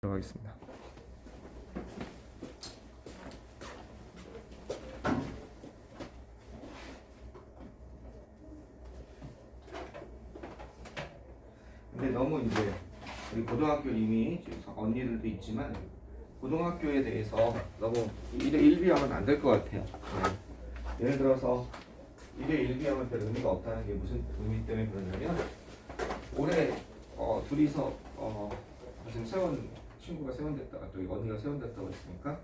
들어가겠습니다. 근데 너무 이제 우리 고등학교 이미 언니들도 있지만 고등학교에 대해서 너무 1대 1비하면 안 될 것 같아요. 네. 예를 들어서 1대 1비하면 별 의미가 없다는 게 무슨 의미 때문에 그러냐면 올해 둘이서 무슨 친구가 세원됐다가 또 언니가 세원됐다고 했으니까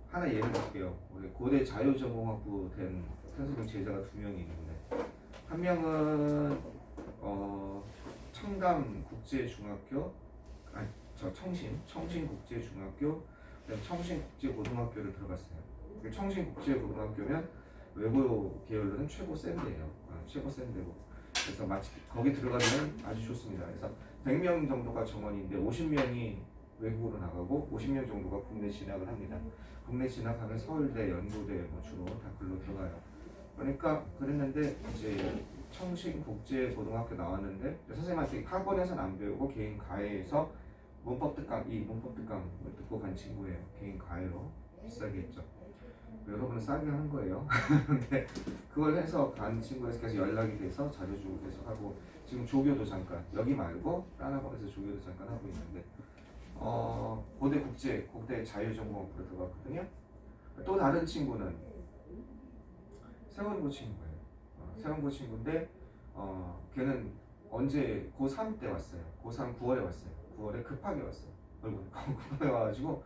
하나 예를 들게요. 우리 고대 자유전공학부 된 선생님 제자가 2명이 있는데 한 명은 청담국제중학교 청신국제중학교 그다음 청신국제고등학교를 들어갔어요. 청신국제고등학교면 외고 계열로는 최고 센데예요. 최고 센데고 그래서 마치 거기 들어가면 아주 좋습니다. 그래서 100명 정도가 정원인데 50명이 외국으로 나가고 50명 정도가 국내 진학을 합니다. 국내 진학하면 서울대, 연고대 뭐 주로 다 글로 들어가요. 그러니까 그랬는데 이제 청신국제고등학교 나왔는데 선생님한테 학원에서는 안 배우고 개인 과외에서 문법 특강 듣고 간 친구예요. 개인 과외로 비싸게 했죠. 여러분은 싸게 하는 거예요. 근데 그걸 해서 간 친구에서 계속 연락이 돼서 자료 주고 계속 하고 지금 조교도 잠깐 여기 말고 다른 학원에서 조교도 잠깐 하고 있는데 고대 자유전공학부로 들어갔거든요. 또 다른 친구는 세원고 친구예요. 세원고 친구인데 걔는 언제 고3 때 왔어요. 고3 9월에 왔어요. 9월에 급하게 왔어요. 급하게 와가지고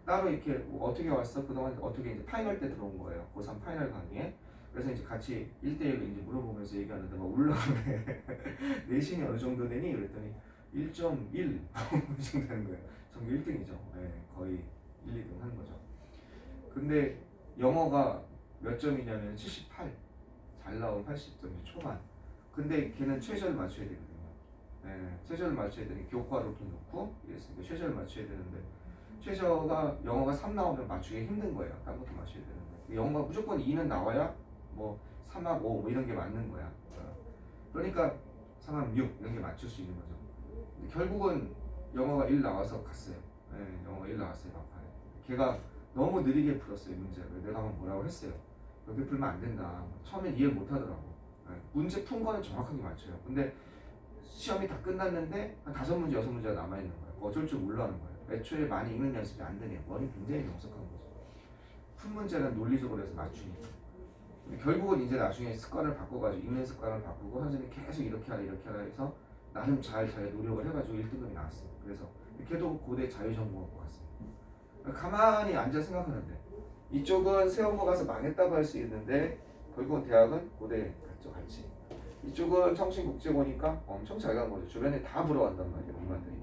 따로 이렇게 어떻게 왔어? 그동안 어떻게 이제 파이널 때 들어온 거예요. 고3 파이널 강의에. 그래서 이제 같이 1대1로 이제 물어보면서 얘기하는데 막 울렁해. 내신이 어느 정도 되니? 그랬더니 1.1 정도 되는 거예요. 전교 1등이죠. 네, 거의 1, 2등 하는 거죠. 근데 영어가 몇 점이냐면 78. 잘 나온 80점 초반. 근데 걔는 최저를 맞춰야 되거든요. 네, 최저를 맞춰야 되니 교과로 돈 넣고 이랬으니까 최저를 맞춰야 되는데 최저가 영어가 3 나오면 맞추기 힘든 거예요. 딴 것도 맞춰야 되는데 영어가 무조건 2는 나와야 뭐 3합 5 뭐 이런 게 맞는 거야. 그러니까 3합 6 이런 게 맞출 수 있는 거죠. 근데 결국은 영어가 1 나와서 갔어요. 네, 영어가 1 나왔어요. 막판에. 걔가 너무 느리게 풀었어요. 문제를. 내가 한번 뭐라고 했어요. 이렇게 풀면 안 된다. 처음엔 이해 못 하더라고. 네, 문제 푼 거는 정확하게 맞춰요. 근데 시험이 다 끝났는데 한 5문제, 6문제가 남아있는 거예요. 어쩔 줄 몰라하는 거예요. 애초에 많이 읽는 연습이 안 되네요. 머리 굉장히 명석한 거죠. 푼 문제는 논리적으로 해서 맞추니까. 근데 결국은 이제 나중에 습관을 바꿔가지고 읽는 습관을 바꾸고 선생님이 계속 이렇게 하라 해서 나름 잘 노력을 해가지고 1등급이 나왔어요. 그래서 걔도 고대 자유전공학부 갔어요. 가만히 앉아 생각하는데 이쪽은 세원고 가서 망했다고 할 수 있는데 결국은 대학은 고대 갔죠. 같이. 이쪽은 청신국제고니까 엄청 잘 간 거죠. 주변에 다 부러워한단 말이에요. 엄마들이.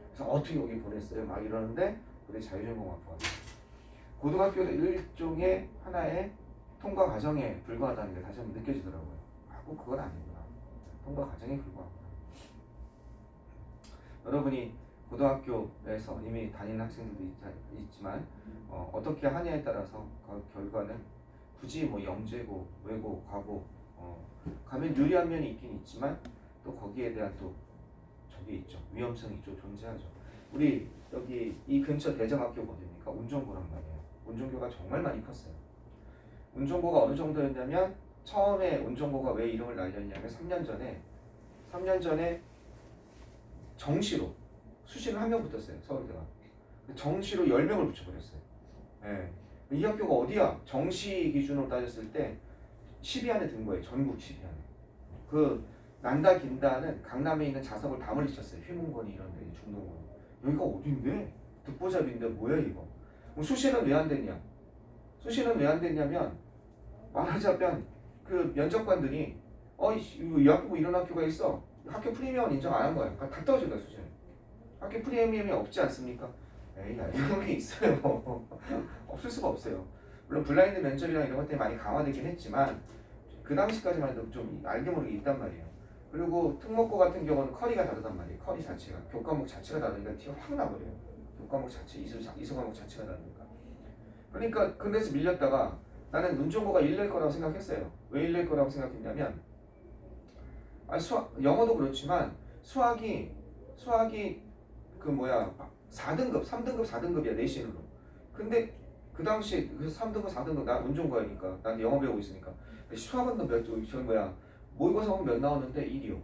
그래서 어떻게 여기 보냈어요? 막 이러는데 고대 자유전공학부가 고등학교는 일종의 하나의 통과 과정에 불과하다는 게 다시 한번 느껴지더라고요. 꼭 그건 아니구나. 통과 과정에 불과하구나. 여러분이 고등학교에서 이미 다니는 학생들도 있지만 어떻게 하냐에 따라서 그 결과는 굳이 뭐 영재고 외고 과고 가면 유리한 면이 있긴 있지만 또 거기에 대한 또 저게 있죠. 위험성이 좀 존재하죠. 우리 여기 이 근처 대정학교가 어디입니까? 운정고란 말이에요. 운정고가 정말 많이 컸어요. 운정고가 어느 정도였냐면 처음에 운정고가 왜 이름을 날렸냐면 3년 전에 정시로 수시를 1명 붙었어요. 서울대가. 정시로 10명을 붙여버렸어요. 네. 이 학교가 어디야? 정시 기준으로 따졌을 때 10위 안에 든 거예요. 전국 10위 안에. 그 난다 긴다는 강남에 있는 자석을 다 물리쳤어요. 휘문권이 이런 데 중동권. 여기가 어딘데? 듣보잡인데 뭐야 이거? 수시는 왜 안 됐냐? 수시는 왜 안 됐냐면 말하자면 그 면접관들이 이 학교 뭐 이런 학교가 있어. 학교 프리미엄 인정 안 한 거야. 그러니까 다 떨어진 거야 수시는. 학교 프리미엄이 없지 않습니까? 에이 이런 게 있어요. 없을 수가 없어요. 물론 블라인드 면접이랑 이런 것들이 많이 강화되긴 했지만 그 당시까지만 해도 좀 알게 모르게 있단 말이에요. 그리고 특목고 같은 경우는 커리가 다르단 말이에요. 커리 자체가 교과목 자체가 다르니까 티가 확 나버려요. 교과목 자체 이수 과목 자체가 다르니까. 그러니까 그래서 밀렸다가 나는 운정고가 1낼 거라고 생각했어요. 왜 1낼 거라고 생각했냐면 영어도 그렇지만 수학이 4등급, 3등급, 4등급이야 내신으로. 근데 그 당시 그래서 3등급, 4등급 나 운전과니까 난 영어 배우고 있으니까 수학은 저 뭐야 모의고사는 몇 나오는데 1이요.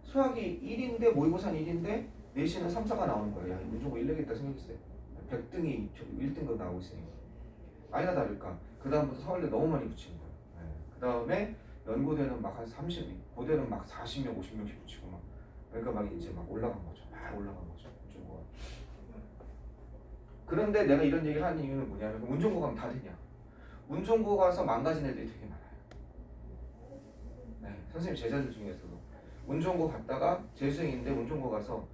수학이 1인데 모의고사는 1인데 내신은 3, 4가 나오는 거야. 야 운전고 1 내겠다 생각했어요. 100등이 1등급 나오고 있으니까 아니나 다를까. 그 다음부터 서울대 너무 많이 붙이는 거야. 그 다음에 연고대는 막 한 30, 고대는 막 40명, 50명씩 붙이고 막 그러니까 막 이제 막 올라간 거죠. 막 올라간 거죠. 운전고가. 그런데 내가 이런 얘기를 하는 이유는 뭐냐면 운전고 가면 다 되냐? 운전고 가서 망가진 애들이 되게 많아요. 네, 선생님 제자들 중에서도 운전고 갔다가 재수생인데 운전고 가서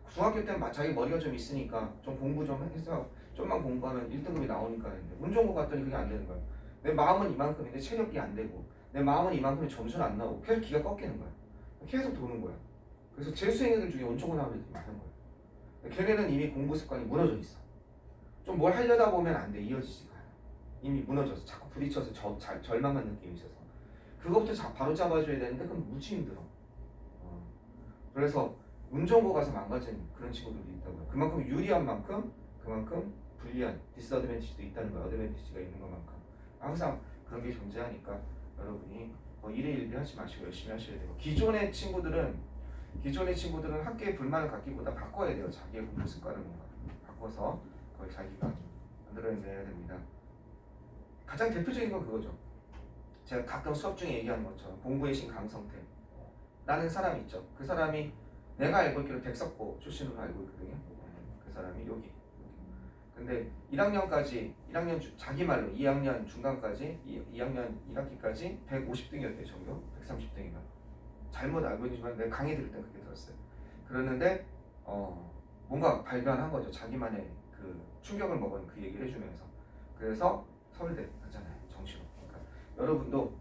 중학교 때는 자기 머리가 좀 있으니까 좀 공부 좀 해서 좀만 공부하면 1등급이 나오니까 했는데 운전고 갔더니 그게 안 되는 거야. 내 마음은 이만큼인데 체력이 안 되고 내 마음은 이만큼인데 점수는 안 나오고 계속 기가 꺾이는 거야. 계속 도는 거야. 그래서 재수생 애들 중에 운전고 나오는 애들이 많은 거야. 걔네는 이미 공부 습관이 무너져 있어. 좀 뭘 하려다 보면 안 돼. 이어지지가 않아. 이미 무너져서 자꾸 부딪혀서 절망한 느낌이 있어서 그것부터 바로 잡아줘야 되는데 그건 무지 힘들어. 그래서 운전고 가서 망가진 그런 친구들도 있다고요. 그만큼 유리한 만큼 그만큼 불리한 디스어드밴티지도 있다는 거예요. 어드밴티지가 있는 것만큼 항상 그런 게 존재하니까 여러분이 일에 일비하지 마시고 열심히 하셔야 되고 기존의 친구들은 학교에 불만을 갖기보다 바꿔야 돼요. 자기의 공부 습관을 뭔가 바꿔서 그걸 자기가 만들어내야 됩니다. 가장 대표적인 건 그거죠. 제가 가끔 수업 중에 얘기하는 것처럼 공부의 신 강성태 라는 사람이 있죠. 그 사람이 내가 알고 있기로 백석고 출신으로 알고 있거든요. 그 사람이 여기. 근데 1학년까지 자기 말로 2학년 중간까지 2학년 1학기까지 150등이었대요. 전교 130등인가. 잘못 알고 있지만 내가 강의 들을 때 그렇게 들었어요. 그러는데 뭔가 발견한 거죠. 자기만의 그 충격을 먹은 그 얘기를 해주면서. 그래서 서울대 갔잖아요. 정시로. 그러니까 여러분도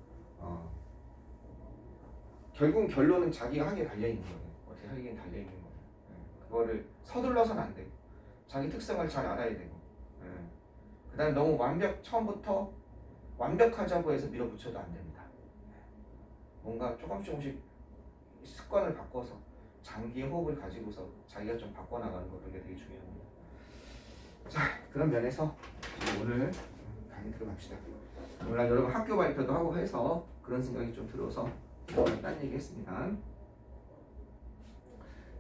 결국 결론은 자기가 하기에 달려있는 거예요. 어떻게 하기에 달려있는 거예요. 그거를 서둘러서는 안 되고 자기 특성을 잘 알아야 되고 그 다음에 너무 처음부터 완벽하자고 해서 밀어붙여도 안 됩니다. 뭔가 조금씩 습관을 바꿔서 장기의 호흡을 가지고서 자기가 좀 바꿔나가는 거 그런 게 되게 중요합니다. 자, 그런 면에서 오늘 강의 들어갑시다. 오늘 여러분 학교 발표도 하고 해서 그런 생각이 좀 들어서 딴 얘기 했습니다.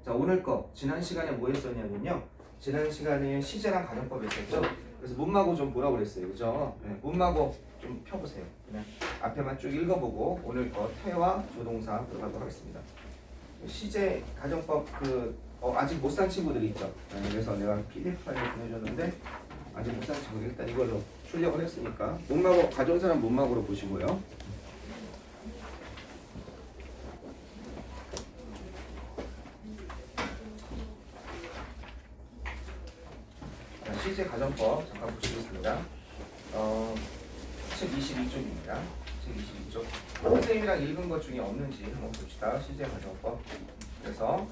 자, 오늘 거 지난 시간에 뭐 했었냐면요. 지난 시간에 시제랑 가정법 했었죠. 그래서 문마고 좀 보라고 그랬어요. 그죠? 네, 문마고 좀 펴보세요. 그냥 앞에만 쭉 읽어보고 오늘 거 태와 조동사 들어가도록 하겠습니다. 시제 가정법 아직 못 산 친구들이 있죠. 네, 그래서 내가 PDF 파일을 보내줬는데 아직 못 산 친구들 일단 이걸로 출력을 했으니까 문마고 가져온 사람 문마고로 보시고요. 시제 가정법 잠깐 보시겠습니다. 책 22쪽입니다. 책 22쪽. 선생님이랑 읽은 것 중에 없는지 한번 봅시다. 시제 가정법. 그래서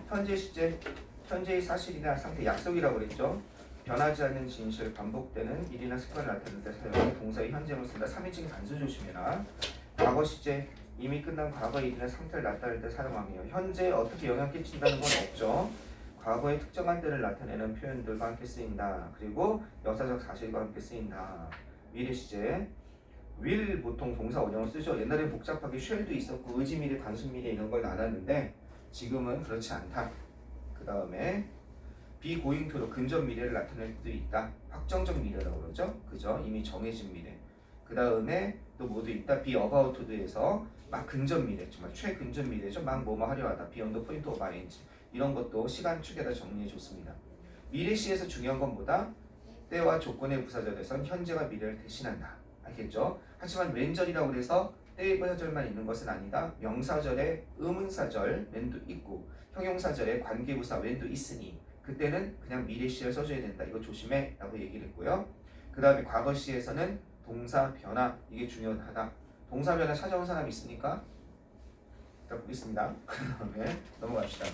현재 시제, 현재의 사실이나 상태, 약속이라고 그랬죠. 변하지 않는 진실, 반복되는 일이나 습관을 나타낼 때 사용하는 동사의 현재를 쓴다. 3인칭 단수 조심해라. 과거 시제, 이미 끝난 과거의 일이나 상태를 나타낼 때 사용하며 현재에 어떻게 영향 끼친다는 건 없죠. 과거의 특정한 때를 나타내는 표현들과 함께 쓰인다. 그리고 역사적 사실과 함께 쓰인다. 미래 시제 will 보통 동사 원형을 쓰죠. 옛날에 복잡하게 shall도 있었고 의지 미래, 단순 미래 이런 걸 나눴는데 지금은 그렇지 않다. 그 다음에 be going to로 근접 미래를 나타낼 때도 있다. 확정적 미래라고 그러죠. 그죠? 이미 정해진 미래. 그 다음에 또 뭐도 있다. be about to에서 막 근접 미래, 정말 최근접 미래죠. 막 뭐뭐 하려 하다. beyond the point of ing. 이런 것도 시간 축에다 정리해 줬습니다. 미래시에서 중요한 건 뭐다? 때와 조건의 부사절에선 현재가 미래를 대신한다. 알겠죠? 하지만 왼절이라고 해서 때의 부사절만 있는 것은 아니다. 명사절에 의문사절 when도 있고 형용사절에 관계부사 when도 있으니 그때는 그냥 미래시를 써줘야 된다. 이거 조심해 라고 얘기를 했고요. 그 다음에 과거시에서는 동사 변화 이게 중요하다. 동사 변화 찾아온 사람이 있으니까 일단 보겠습니다. 그 다음에 넘어갑시다.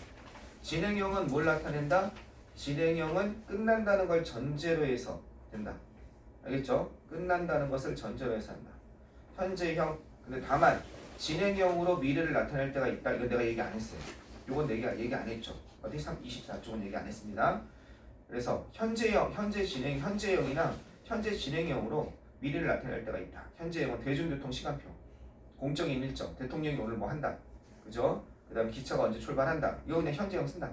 진행형은 뭘 나타낸다? 진행형은 끝난다는 걸 전제로 해서 된다. 알겠죠? 끝난다는 것을 전제로 해서 한다. 현재형, 근데 다만 진행형으로 미래를 나타낼 때가 있다. 이건 내가 얘기 안 했어요. 이건 내가 얘기 안 했죠. 어디 24쪽은 얘기 안 했습니다. 그래서 현재형, 현재 진행, 현재형이나 현재 진행형으로 미래를 나타낼 때가 있다. 현재형은 대중교통 시간표, 공적인 일정, 대통령이 오늘 뭐 한다, 그죠? 그 다음에 기차가 언제 출발한다. 이거 그냥 현재형 쓴다.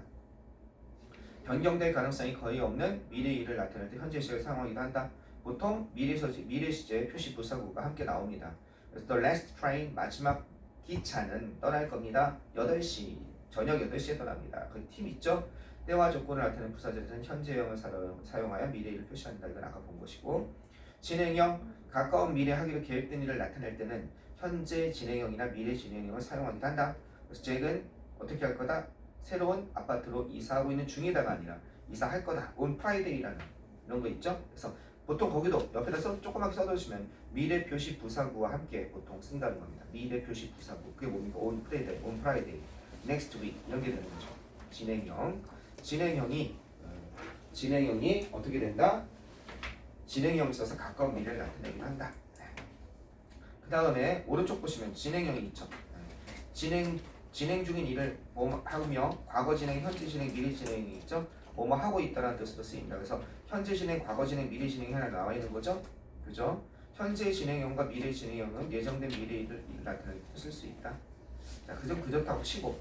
변경될 가능성이 거의 없는 미래 일을 나타낼 때 현재 시의 상황이기도 한다. 보통 미래 시제 표시 부사구가 함께 나옵니다. 그래서 the last train, 마지막 기차는 떠날 겁니다. 8시, 저녁 8시에 떠납니다. 그 팀 있죠? 때와 조건을 나타내는 부사절에서는 현재형을 사용하여 미래 일을 표시한다. 이건 아까 본 것이고, 진행형, 가까운 미래 하기로 계획된 일을 나타낼 때는 현재 진행형이나 미래 진행형을 사용하기도 한다. 그래서 잭은 어떻게 할 거다? 새로운 아파트로 이사하고 있는 중이다가 아니라 이사할 거다. on Friday라는 이런 거 있죠? 그래서 보통 거기도 옆에다 조그맣게 써두시면 미래 표시 부사구와 함께 보통 쓴다는 겁니다. 미래 표시 부사구. 그게 뭡니까? on Friday, on Friday, next week 이런 게 되는 거죠. 진행형이 어떻게 된다? 진행형이 있어서 가까운 미래를 나타내긴 한다. 그 다음에 오른쪽 보시면 진행형이 있죠. 진행 중인 일을 뭐 하며 과거 진행, 현재 진행, 미래 진행이 있죠. 뭐뭐 하고 있다라는 뜻으로 쓰입니다. 그래서 현재 진행, 과거 진행, 미래 진행이 하나 나와 있는 거죠. 그죠? 현재 진행형과 미래 진행형은 예정된 미래 일을 나타낼 때 쓸 수 있다. 자, 그점 그렇다고 치고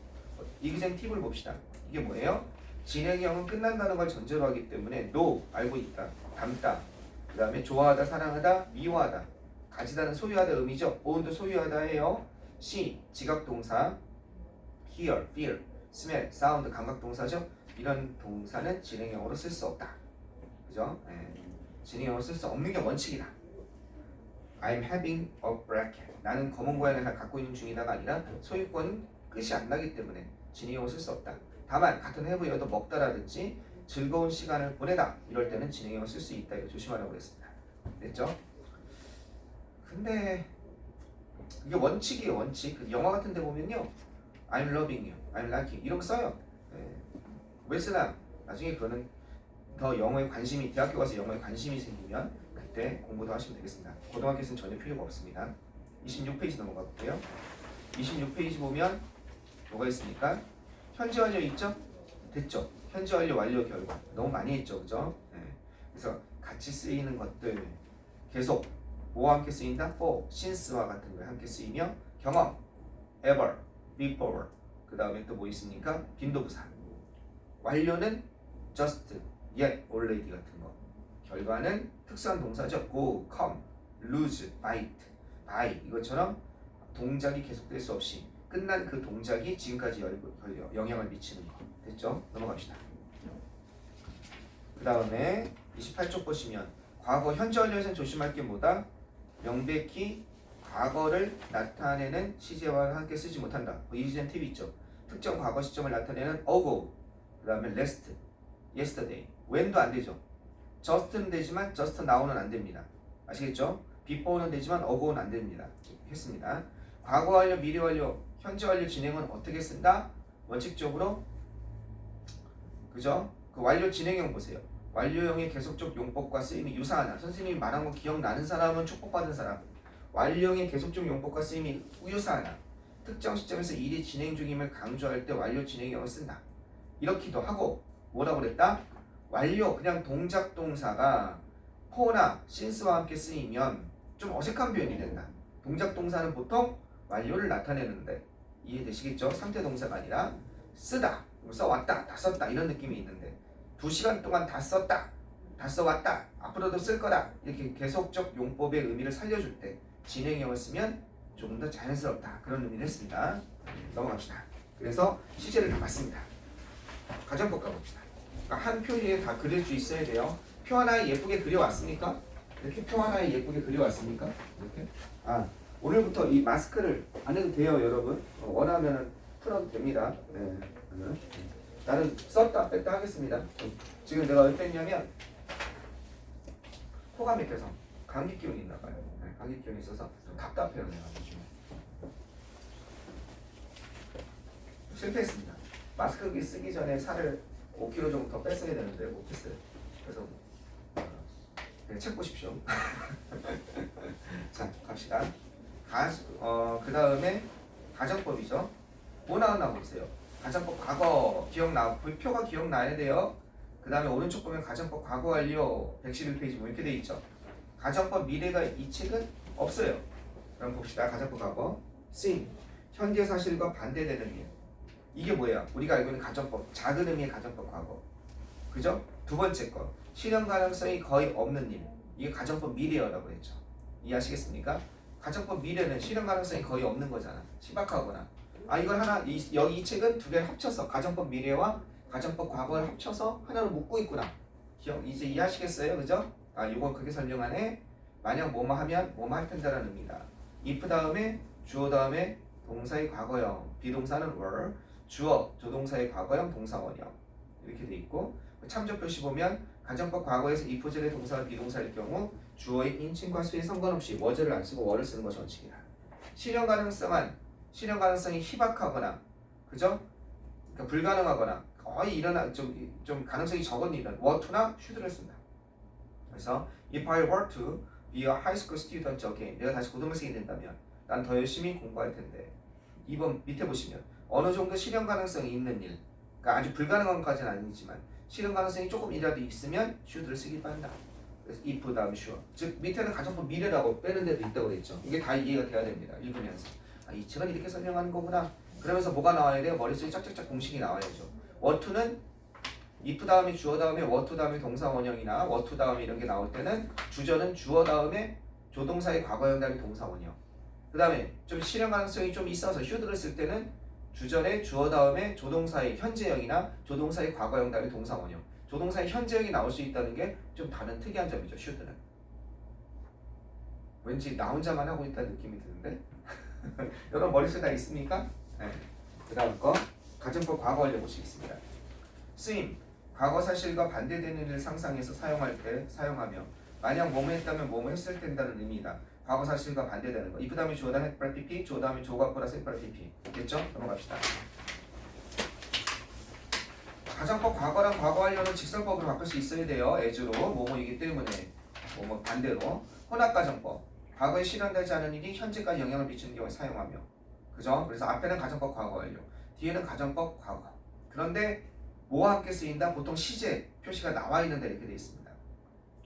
이기생 팁을 봅시다. 이게 뭐예요? 진행형은 끝난다는 걸 전제로 하기 때문에 know, 알고 있다, 담다, 그 다음에 좋아하다, 사랑하다, 미워하다, 가지다는 소유하다 의미죠. own도 소유하다예요. see, 지각동사, hear, feel, smell, sound, 감각동사죠. 이런 동사는 진행형으로 쓸 수 없다. 그죠? 진행형으로 쓸 수 없는 게 원칙이다. I'm having a bracket. 나는 검은 고양이를 갖고 있는 중이다가 아니라 소유권 끝이 안 나기 때문에 진행형으로 쓸 수 없다. 다만 같은 해부여도 먹다라든지 즐거운 시간을 보내다 이럴 때는 진행형을 쓸 수 있다. 이거 조심하라고 그랬습니다. 됐죠? 근데 이게 원칙이에요. 원칙. 그 영화 같은 데 보면요, I'm loving you, I'm liking you 이런 거 써요. 왜 쓰나? 나중에 그거는 더 영어에 관심이, 대학교 가서 영어에 관심이 생기면 그때 공부도 하시면 되겠습니다. 고등학교에서는 전혀 필요가 없습니다. 26페이지 넘어가 볼게요. 26페이지 보면 뭐가 있습니까? 현재 완료 있죠? 됐죠? 현재 완료, 완료 결과 너무 많이 했죠, 그죠? 그래서 같이 쓰이는 것들 계속 뭐와 함께 쓰인다? for, since와 같은 거에 함께 쓰이며 경험, ever, before, 그 다음에 또 뭐 있습니까? 빈도부사. 완료는 just, yet, already 같은 거. 결과는 특수한 동사죠. go, come, lose, bite, buy 이것처럼 동작이 계속될 수 없이 끝난 그 동작이 지금까지 영향을 미치는 거. 됐죠? 넘어갑시다. 그 다음에 28쪽 보시면 과거, 현재 완료에서는 조심할 게 뭐다? 명백히 과거를 나타내는 시제와 함께 쓰지 못한다. 이지전 팁이 있죠. 특정 과거 시점을 나타내는 ago, 그 다음에 last, yesterday, when도 안 되죠. just는 되지만 just now는 안 됩니다. 아시겠죠? before는 되지만 ago는 안 됩니다. 했습니다. 과거 완료, 미래 완료, 현재 완료 진행은 어떻게 쓴다? 원칙적으로 그죠? 그 완료 진행형 보세요. 완료형의 계속적 용법과 쓰임이 유사하나? 선생님이 말한 거 기억나는 사람은 축복받은 사람. 완료형의 계속적 용법과 쓰임이 유사하나? 특정 시점에서 일이 진행 중임을 강조할 때 완료 진행형을 쓴다. 이렇기도 하고 뭐라고 그랬다? 완료 그냥 동작 동사가 for나 since와 함께 쓰이면 좀 어색한 표현이 된다. 동작 동사는 보통 완료를 나타내는데 이해되시겠죠? 상태 동사가 아니라 쓰다, 써왔다, 다 썼다 이런 느낌이 있는데 2시간 동안 다 썼다, 다 써왔다, 앞으로도 쓸 거다 이렇게 계속적 용법의 의미를 살려줄 때 진행형을 쓰면 조금 더 자연스럽다 그런 의미를 했습니다. 넘어갑시다. 그래서 시제를 다 봤습니다. 가정법 가봅시다. 그러니까 한 표에 다 그릴 수 있어야 돼요. 표 하나에 예쁘게 그려왔습니까? 이렇게 표 하나에 예쁘게 그려왔습니까? 이렇게? 오늘부터 이 마스크를 안 해도 돼요, 여러분. 원하면 풀어도 됩니다. 나는 썼다 뺐다 하겠습니다. 지금 내가 왜 뺐냐면 코가 막혀서 감기 기운이 있나 봐요. 감기 기운이 있어서 좀 답답해요, 내가. 실패했습니다. 마스크 쓰기 전에 살을 5kg 정도 더 뺐어야 되는데 못했어요. 그래서 책 보십시오. 자, 갑시다. 그 다음에 가정법이죠. 뭐 나왔나 보세요. 가정법 과거 표가 기억나야 돼요. 그 다음에 오른쪽 보면 가정법 과거 완료 111페이지 뭐 이렇게 돼 있죠. 가정법 미래가 이 책은 없어요. 그럼 봅시다. 가정법 과거 씬 현재 사실과 반대되는 일. 이게 뭐야? 우리가 알고 있는 가정법 작은 의미의 가정법 과거. 그죠? 두 번째 거 실현 가능성이 거의 없는 일. 이게 가정법 미래어라고 했죠. 이해하시겠습니까? 가정법 미래는 실현 가능성이 거의 없는 거잖아. 신박하거나. 아 이걸 하나 여기 이 책은 두 개를 합쳐서 가정법 미래와 가정법 과거를 합쳐서 하나로 묶고 있구나. 이제 이해하시겠어요? 그죠? 아 이건 그렇게 설명하네. 만약 뭐뭐 하면 뭐뭐 할 텐다라는 의미다. if 다음에 주어 다음에 동사의 과거형 비동사는 were 주어 조동사의 과거형 동사 원형 이렇게 돼 있고 참조 표시 보면 가정법 과거에서 if 절의 동사가 비동사일 경우 주어의 인칭과 수에 상관없이 was를 안 쓰고 were를 쓰는 것이 원칙이다. 실현 가능성이 희박하거나 그죠? 그러니까 불가능하거나 거의 일어나 좀 가능성이 적은 일은 were to나 should를 쓴다. 그래서 if I were to be a high school student again 내가 다시 고등학생이 된다면 난 더 열심히 공부할 텐데 2번 밑에 보시면 어느 정도 실현 가능성이 있는 일 그러니까 아주 불가능한 것까지는 아니지만 실현 가능성이 조금이라도 있으면 should를 쓰길 바란다. 그래서 if 다음 sure 즉 밑에는 가정법 미래라고 빼는 데도 있다고 그랬죠. 이게 다 이해가 돼야 됩니다. 읽으면서 아, 이 책은 이렇게 설명하는 거구나. 그러면서 뭐가 나와야 돼요? 머릿속에 짝짝짝 공식이 나와야죠. were to는 if 다음에 주어 다음에 were to 다음에 동사 원형이나 were to 다음에 이런 게 나올 때는 주저는 주어 다음에 조동사의 과거형 다음에 동사 원형 그 다음에 좀 실현 가능성이 좀 있어서 should를 쓸 때는 주절에 주어 다음에 조동사의 현재형이나 조동사의 과거형 다음에 동사 원형 조동사의 현재형이 나올 수 있다는 게 좀 다른 특이한 점이죠. should는 왠지 나 혼자만 하고 있다는 느낌이 드는데 여러분 머릿속에 다 있습니까? 네. 그 다음 거 가정법 과거 완료 보시겠습니다. 쓰임 과거 사실과 반대되는 일을 상상해서 사용할 때 사용하며 만약 뭐뭐 했다면 뭐뭐 했을 텐다는 의미다. 과거 사실과 반대되는 거. if 다음에 주어 다음에 햇발 PP 주어 다음에 조가 플러스 햇발 PP 됐죠? 넘어갑시다. 가정법 과거랑 과거 완료는 직설법으로 바꿀 수 있어야 돼요. as로 뭐뭐이기 때문에 뭐뭐 반대로 혼합가정법 과거에 실현되지 않은 일이 현재까지 영향을 미치는 경우에 사용하며 그죠? 그래서 앞에는 가정법 과거 완료 뒤에는 가정법 과거 그런데 뭐와 함께 쓰인다? 보통 시제 표시가 나와 있는데 이렇게 되어 있습니다.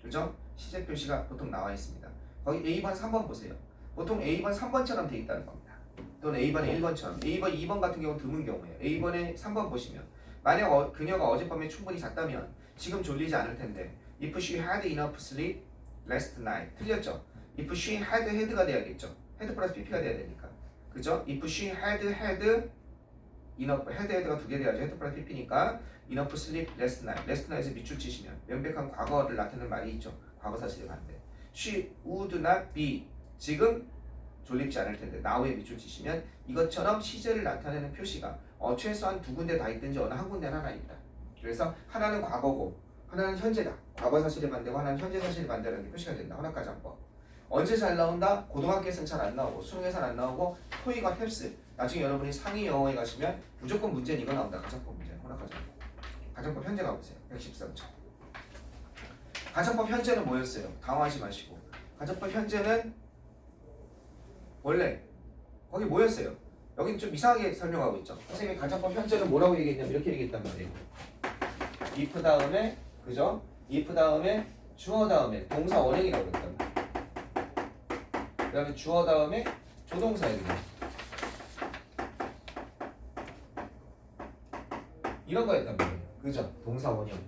그죠? 시제 표시가 보통 나와 있습니다. 거기 A번 3번 보세요. 보통 A번 3번처럼 되어 있다는 겁니다. 또는 A번의 1번처럼 A번 2번 같은 경우는 드문 경우예요. A번의 3번 보시면 만약 그녀가 어젯밤에 충분히 잤다면 지금 졸리지 않을 텐데 if she had enough sleep last night 틀렸죠? if she had had가 돼야겠죠? had 플러스 pp가 돼야 되니까 그죠? if she had enough had가 두 개 돼야죠. had 플러스 pp니까 enough sleep last night last night에서 밑줄 치시면 명백한 과거를 나타내는 말이 있죠. 과거 사실에 반대 she would not be 지금 졸립지 않을 텐데 now에 밑줄 치시면 이것처럼 시제를 나타내는 표시가 최소한 두 군데 다 있든지 어느 한 군데는 하나 있다. 그래서 하나는 과거고 하나는 현재다. 과거 사실에 반대고 하나는 현재 사실에 반대라는 게 표시가 된다. 혼합가정법. 언제 잘 나온다? 고등학교에서는 잘 안 나오고 수능에서는 안 나오고 토익과 펩스 나중에 여러분이 상위 영어에 가시면 무조건 문제는 이거 나온다. 가정법 문제. 혼합가정법. 가정법 현재 가보세요. 113점. 가정법 현재는 뭐였어요? 당황하지 마시고 가정법 현재는 원래 거기 뭐였어요? 여기는 좀 이상하게 설명하고 있죠. 선생님이 가정법 현재는 뭐라고 얘기했냐면 이렇게 얘기했단 말이에요. if 다음에 그죠? if 다음에 주어 다음에 동사 원형이라고 했단 말이에요. 그 다음에 주어 다음에 조동사예요. 이런 거였단 말이에요. 그죠? 동사 원형.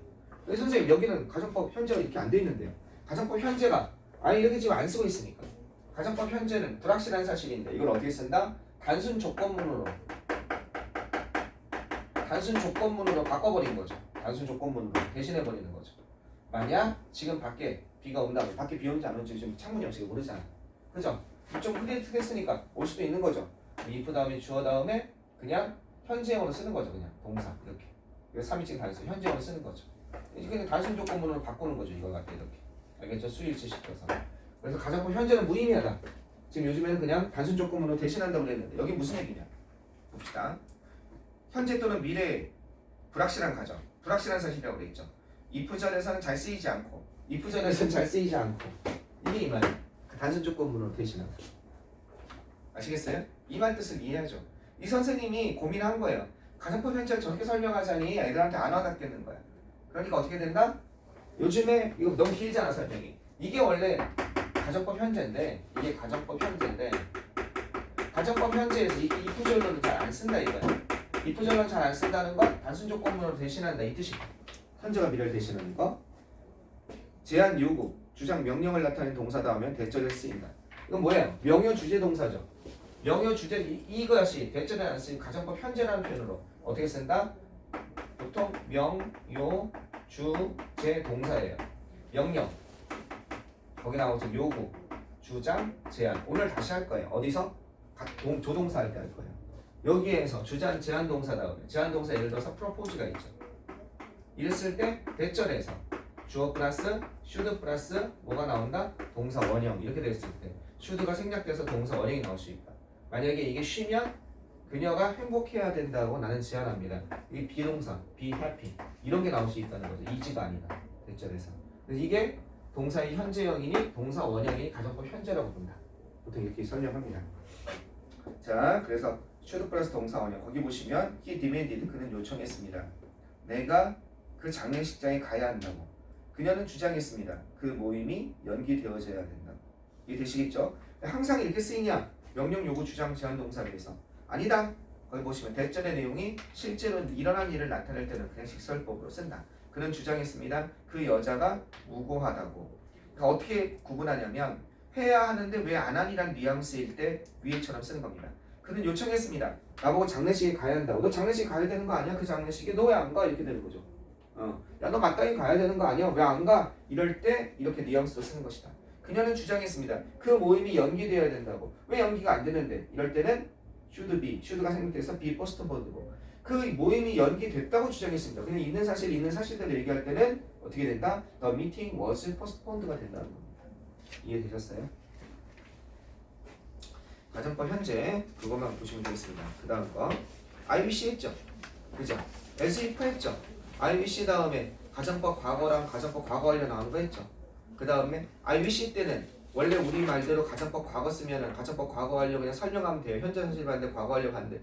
그래서 선생님 여기는 가정법 현재가 이렇게 안 돼 있는데요. 가정법 현재가 아니 이렇게 지금 안 쓰고 있으니까. 가정법 현재는 불확실한 사실인데 이걸 어떻게 쓴다? 단순 조건문으로 바꿔버린 거죠. 단순 조건문으로 대신해버리는 거죠. 만약 지금 밖에 비가 온다고 밖에 비 오는지 안 오는지 지금 창문이 없으니까 모르잖아. 그죠? 좀 크게 했으니까 올 수도 있는 거죠. if 다음에 주어 다음에 그냥 현재형으로 쓰는 거죠. 그냥 동사 이렇게. 그래서 3인칭 단수 현재형으로 쓰는 거죠. 그냥 단순 조건문으로 바꾸는 거죠. 이걸 갖다 이렇게. 알겠죠? 수일치 시켜서. 그래서 가정법 현재는 무의미하다. 지금 요즘에는 그냥 단순 조건문으로 대신한다고 그랬는데 여기 무슨 얘기냐? 봅시다. 현재 또는 미래의 불확실한 가정, 불확실한 사실이라고 그랬죠. if 절에서는 잘 쓰이지 않고 if 절에서는 잘 쓰이지 않고 이게 이 말이에요. 단순 조건문으로 대신한다. 아시겠어요? 이 말 뜻을 이해하죠. 이 선생님이 고민한 거예요. 가정법 현재를 저렇게 설명하자니 애들한테 안 와닿겠는 거야. 그러니까 어떻게 된다? 요즘에 이거 너무 길잖아 설명이. 이게 원래 가정법 현재인데 이게 가정법 현재인데 가정법 현재에서 이 if 전론은 잘 안 쓴다 이거야. if 전론 잘 안 쓴다는 건 단순 조건문으로 대신한다 이 뜻이야. 현재가 미래를 대신하는 거. 제한 요구, 주장, 명령을 나타내는 동사다 하면 대절에 쓰인다. 이건 뭐예요? 명요 주제 동사죠. 명요 주제 이것이 대절에 안 쓰인 가정법 현재라는 표현으로 어떻게 쓴다? 보통 명요 주제 동사예요. 명령 거기 나오죠. 요구, 주장, 제한. 오늘 다시 할 거예요. 어디서? 조동사 할 때 할 거예요. 여기에서 주장, 제한 동사 다음에 제한 동사 예를 들어서 propose가 있죠. 이랬을 때 대절에서 주어 플러스 should 플러스 뭐가 나온다? 동사 원형 이렇게 됐을 때 should가 생략돼서 동사 원형이 나올 수 있다. 만약에 이게 쉬면 그녀가 행복해야 된다고 나는 제안합니다. 이 비동사, be happy 이런 게 나올 수 있다는 거죠. is가 아니다. 대절에서. 그래서 이게 동사의 현재형이니 동사 원형이니 가정법 현재라고 본다. 보통 이렇게 설명합니다. 자, 그래서 should 플러스 동사 원형 거기 보시면 he demanded 그는 요청했습니다. 내가 그 장례식장에 가야 한다고. 그녀는 주장했습니다. 그 모임이 연기되어져야 된다고. 이게 되시겠죠? 항상 이렇게 쓰이냐? 명령, 요구, 주장, 제한 동사에 대해서 아니다. 거기 보시면 대절의 내용이 실제로 일어난 일을 나타낼 때는 그냥 직설법으로 쓴다. 그는 주장했습니다. 그 여자가 무고하다고. 그러니까 어떻게 구분하냐면 해야 하는데 왜 안 하니란 뉘앙스일 때 위에처럼 쓰는 겁니다. 그는 요청했습니다. 나보고 장례식에 가야 한다고. 너 장례식 가야 되는 거 아니야? 그 장례식에 너 왜 안 가? 이렇게 되는 거죠. 야 너 마땅히 가야 되는 거 아니야? 왜 안 가? 이럴 때 이렇게 뉘앙스로 쓰는 것이다. 그녀는 주장했습니다. 그 모임이 연기되어야 된다고. 왜 연기가 안 되는데? 이럴 때는 should be, should가 생략돼서 be postponed고 그 모임이 연기됐다고 주장했습니다. 그냥 있는 사실대로 얘기할 때는 어떻게 된다? The meeting was postponed가 된다는 겁니다. 이해되셨어요? 가정법 현재 그것만 보시면 되겠습니다. 그 다음 거 I wish 했죠? 그죠? as if 했죠? I wish 다음에 가정법 과거랑 가정법 과거 완료 나오는 거 했죠? 그 다음에 I wish 때는 원래 우리 말대로 가정법 과거 쓰면은 가정법 과거 완료 그냥 설명하면 돼요. 현재 사실 반대 과거 완료 반대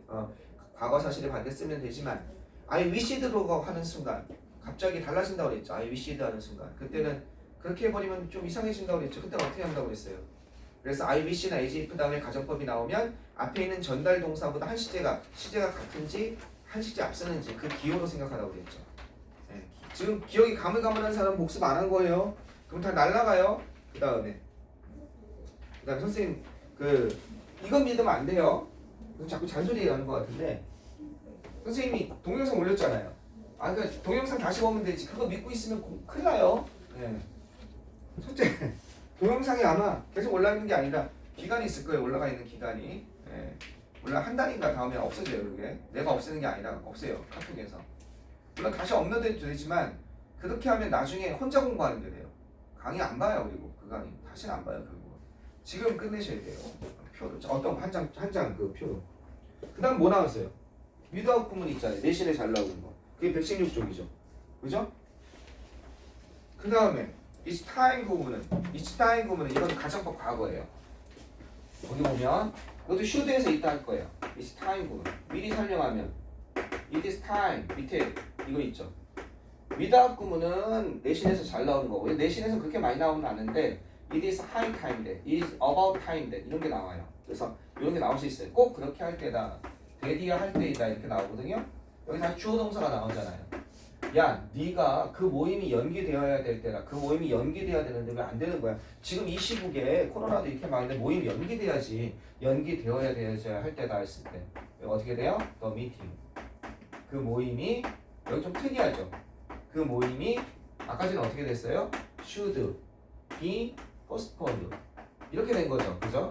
과거 사실의 반대 쓰면 되지만 I wished로 하는 순간 갑자기 달라진다고 그랬죠. I wished 하는 순간 그때는 그렇게 해버리면 좀 이상해진다고 그랬죠. 그때는 어떻게 한다고 그랬어요? 그래서 I wish나 as if 다음에 가정법이 나오면 앞에 있는 전달 동사보다 한 시제가 같은지 한 시제 앞서는지 그 기호로 생각하라고 그랬죠. 네. 지금 기억이 가물가물한 사람 복습 안 한 거예요. 그럼 다 날라가요. 그 다음에 선생님 이건 믿으면 안 돼요. 자꾸 잔소리 하는 것 같은데 선생님이 동영상 올렸잖아요. 그러니까 동영상 다시 보면 되지. 그거 믿고 있으면 큰일 나요. 네. 첫째 동영상이 아마 계속 올라 있는 게 아니라 기간이 있을 거예요. 올라가 있는 기간이. 네. 물론 한 달인가 다음에 없어져요. 그게 내가 없애는 게 아니라 없어요. 카톡에서. 물론 다시 업로드해도 되지만 그렇게 하면 나중에 혼자 공부하는 게 돼요. 강의 안 봐요. 그리고 그 강의 다시는 안 봐요. 결국 지금 끝내셔야 돼요. 표로 어떤 한 장 그 표로. 그 다음 뭐 나왔어요? 위드아웃 구문 있잖아요. 내신에 잘 나오는 거. 그게 116쪽이죠. 그죠? 그 다음에 It's time 구문은 이건 가정법 과거예요. 거기 보면 이것도 should에서 있다 할 거예요. It's time 구문. 미리 설명하면 It is time 밑에 이거 있죠. without 구문은 내신에서 잘 나오는 거고 내신에서 그렇게 많이 나오는 않는데 It is high time that, It is about time that 이런 게 나와요. 그래서 이런 게 나올 수 있어요. 꼭 그렇게 할 때다. 대디야 할 때이다 이렇게 나오거든요. 여기 다시 주어 동사가 나오잖아요. 야, 네가 그 모임이 연기되어야 될 때라. 그 모임이 연기돼야 되는데 왜 안 되는 거야? 지금 이 시국에 코로나도 이렇게 많은데 모임이 연기돼야지. 연기되어야 할 때다 했을 때 어떻게 돼요? The meeting. 그 모임이 여기 좀 특이하죠. 그 모임이 아까 전에 어떻게 됐어요? Should be postponed. 이렇게 된 거죠. 그죠?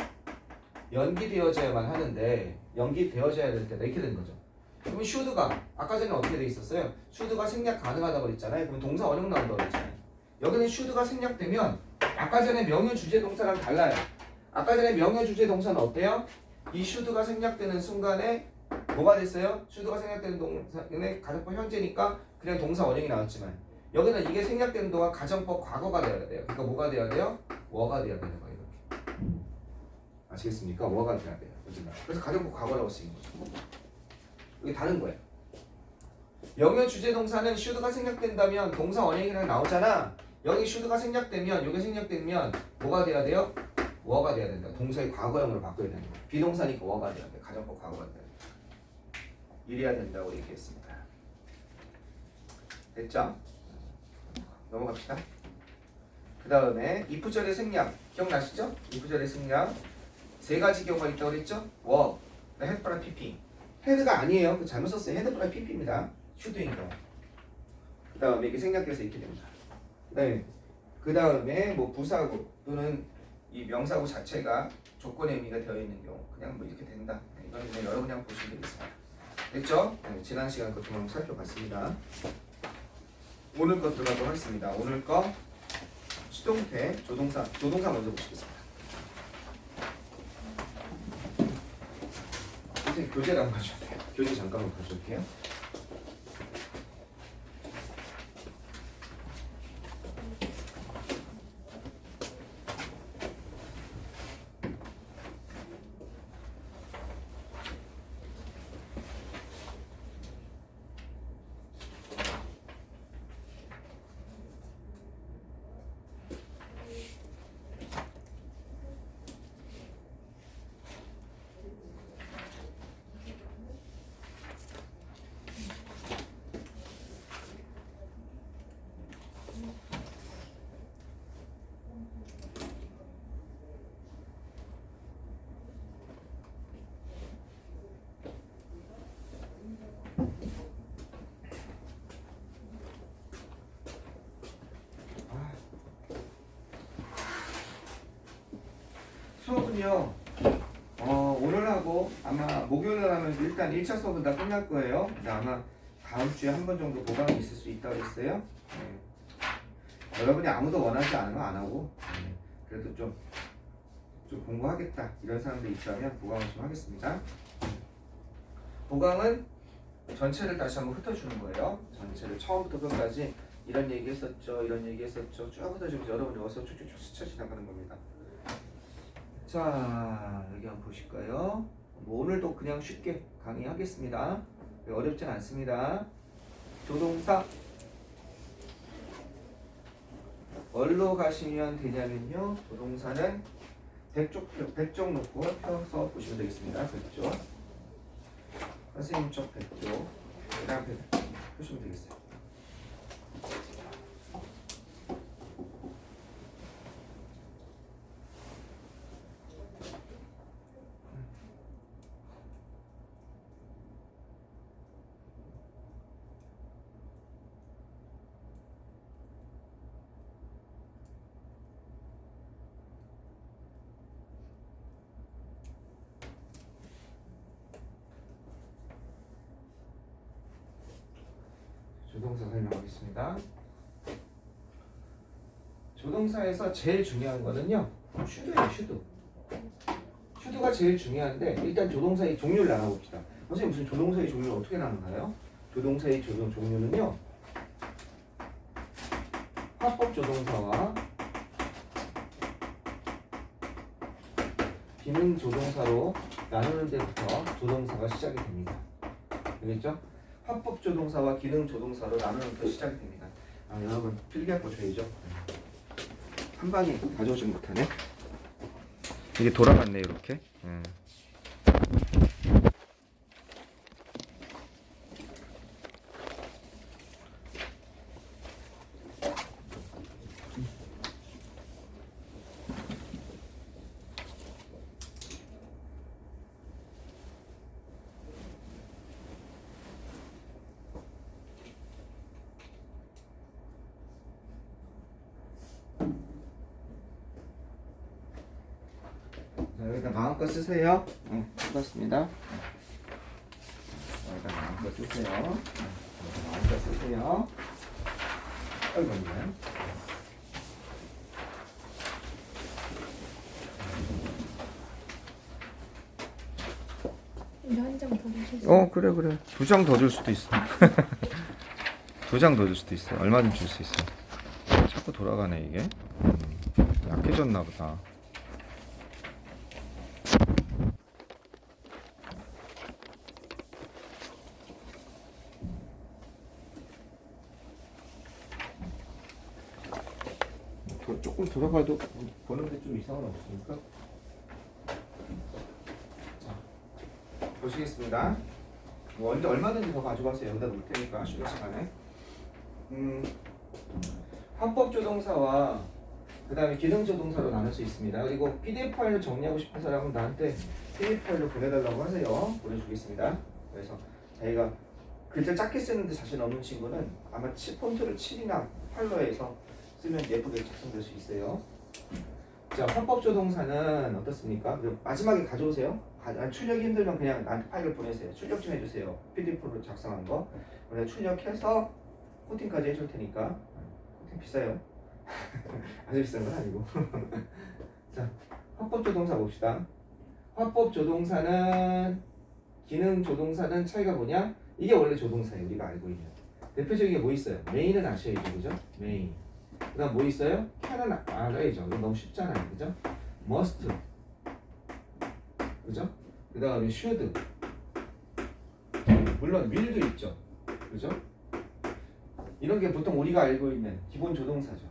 연기되어져야만 하는데 연기되어져야 될 때다 이렇게 된 거죠. 그러면 should가 아까 전에 어떻게 돼 있었어요? should가 생략 가능하다고 그랬잖아요. 그럼 동사 원형 나온다고 그랬잖아요. 여기는 should가 생략되면 아까 전에 명요 주제 동사랑 달라요. 아까 전에 명요 주제 동사는 어때요? 이 should가 생략되는 순간에 뭐가 됐어요? should가 생략되는 동사는 가정법 현재니까 그냥 동사 원형이 나왔지만 여기는 이게 생략되는 동안 가정법 과거가 돼야 돼요. 그러니까 뭐가 돼야 돼요? 워가 돼야 되는 거예요. 이렇게. 아시겠습니까? 워가 돼야 돼요. 그래서 가정법 과거라고 쓰인 거죠. 이게 다른 거예요. 영역 주제 동사는 should가 생략된다면 동사 원형이랑 나오잖아. 여기 should가 생략되면 요게 생략되면 뭐가 돼야 돼요? 워가 돼야 된다. 동사의 과거형으로 바꿔야 되는 거야. 비동사니까 워가 돼야 돼. 가정법 과거가 돼야 돼. 이래야 된다고 얘기했습니다. 됐죠? 넘어갑시다. 그 다음에 if절의 생략 기억나시죠? if절의 생략 세 가지 경우가 있다고 그랬죠? 워, 헤드프라 pp. 헤드가 아니에요. 잘못 썼어요. 헤드프라 pp입니다. 슈드인 경우. 그 다음에 이게 생략돼서 이렇게 됩니다. 네. 그 다음에 뭐 부사구 또는 이 명사구 자체가 조건의 의미가 되어 있는 경우 그냥 뭐 이렇게 된다. 이건 그냥 여러분이 한번 보시면 되겠습니다. 됐죠? 네, 지난 시간 것 좀 한번 살펴봤습니다. 오늘 거 들어가도록 하겠습니다. 오늘 거 수동태 조동사 먼저 보시겠습니다. 선생님 교재를 한번 봐줘야 돼요. 교재 잠깐만 봐줄게요. 수업은요 오늘 하고 아마 목요일 하면 일단 1차 수업은 다 끝날 거예요. 근데 아마 다음 주에 한 번 정도 보강이 있을 수 있다고 했어요. 네. 여러분이 아무도 원하지 않으면 안 하고 그래도 좀 공부하겠다 이런 사람들 있다면 보강을 좀 하겠습니다. 보강은 전체를 다시 한번 흩어주는 거예요. 전체를 처음부터 끝까지 이런 얘기 했었죠 이런 얘기 했었죠 쭉 흩어주면서 여러분이 어서 쭉쭉쭉 스쳐 지나가는 겁니다. 자 여기 한번 보실까요? 뭐 오늘도 그냥 쉽게 강의하겠습니다. 어렵진 않습니다. 조동사 뭘로 가시면 되냐면요 조동사는 100쪽 놓고 펴서 보시면 되겠습니다. 100쪽 선생님 쪽 100쪽 그 다음 100쪽 보시면 되겠어요. 조동사 설명하겠습니다. 조동사에서 제일 중요한 거는요 슈드예요. 슈드가 제일 중요한데 일단 조동사의 종류를 나눠봅시다. 선생님 무슨 조동사의 종류를 어떻게 나누나요? 조동사의 종류는요 화법 조동사와 기능 조동사로 나누는 데부터 조동사가 시작이 됩니다. 알겠죠? 화법 조동사와 기능 조동사로 나누는 데 시작이 됩니다. 여러분 필기할 거 줘야죠. 한 방에 가져오지 못하네. 이게 돌아갔네 이렇게. 자, 여기다 마음껏 쓰세요. 수고하셨습니다. 여기다 마음껏 쓰세요. 여기다 마음껏 쓰세요. 아이고, 있네. 이거 한 장 더 주실 수 있어요? 그래. 2장 더 줄 수도 있어. 2장 더 줄 수도 있어. 얼마든 줄 수 있어. 자꾸 돌아가네, 이게. 약해졌나 보다. 조금 들어가도 보는데 좀 이상은 없으니까. 자, 보시겠습니다. 먼저 얼마든지 더 가져가세요. 여기다 놓을 테니까 쉬는 시간에. 합법조동사와 그 다음에 기능조동사로 나눌 수 있습니다. 그리고 PDF 파일로 정리하고 싶은 사람은 나한테 PDF 파일로 보내달라고 하세요. 보내주겠습니다. 그래서 저희가 글자 작게 쓰는데 자신 없는 친구는 아마 폰트를 7이나 8로 해서 쓰면 예쁘게 작성될 수 있어요. 자, 합법조동사는 어떻습니까? 마지막에 가져오세요. 출력이 힘들면 그냥 나한테 파일을 보내세요. 출력 좀 해주세요. PDF로 작성한 거. 그래서 출력해서 코팅까지 해줄 테니까. 코팅 비싸요. 아주 비싼 건 아니고. 자, 합법조동사 봅시다. 합법조동사는 기능조동사는 차이가 뭐냐? 이게 원래 조동사예요. 우리가 알고 있는. 대표적인 게 뭐 있어요? 메인은 아셔야죠. 그죠? 메인. 그 다음 뭐 있어요? can은 알아야죠. 이거 너무 쉽잖아요. 그죠? must. 그죠? 그 다음에 should. 물론 will도 있죠. 그죠? 이런 게 보통 우리가 알고 있는 기본 조동사죠.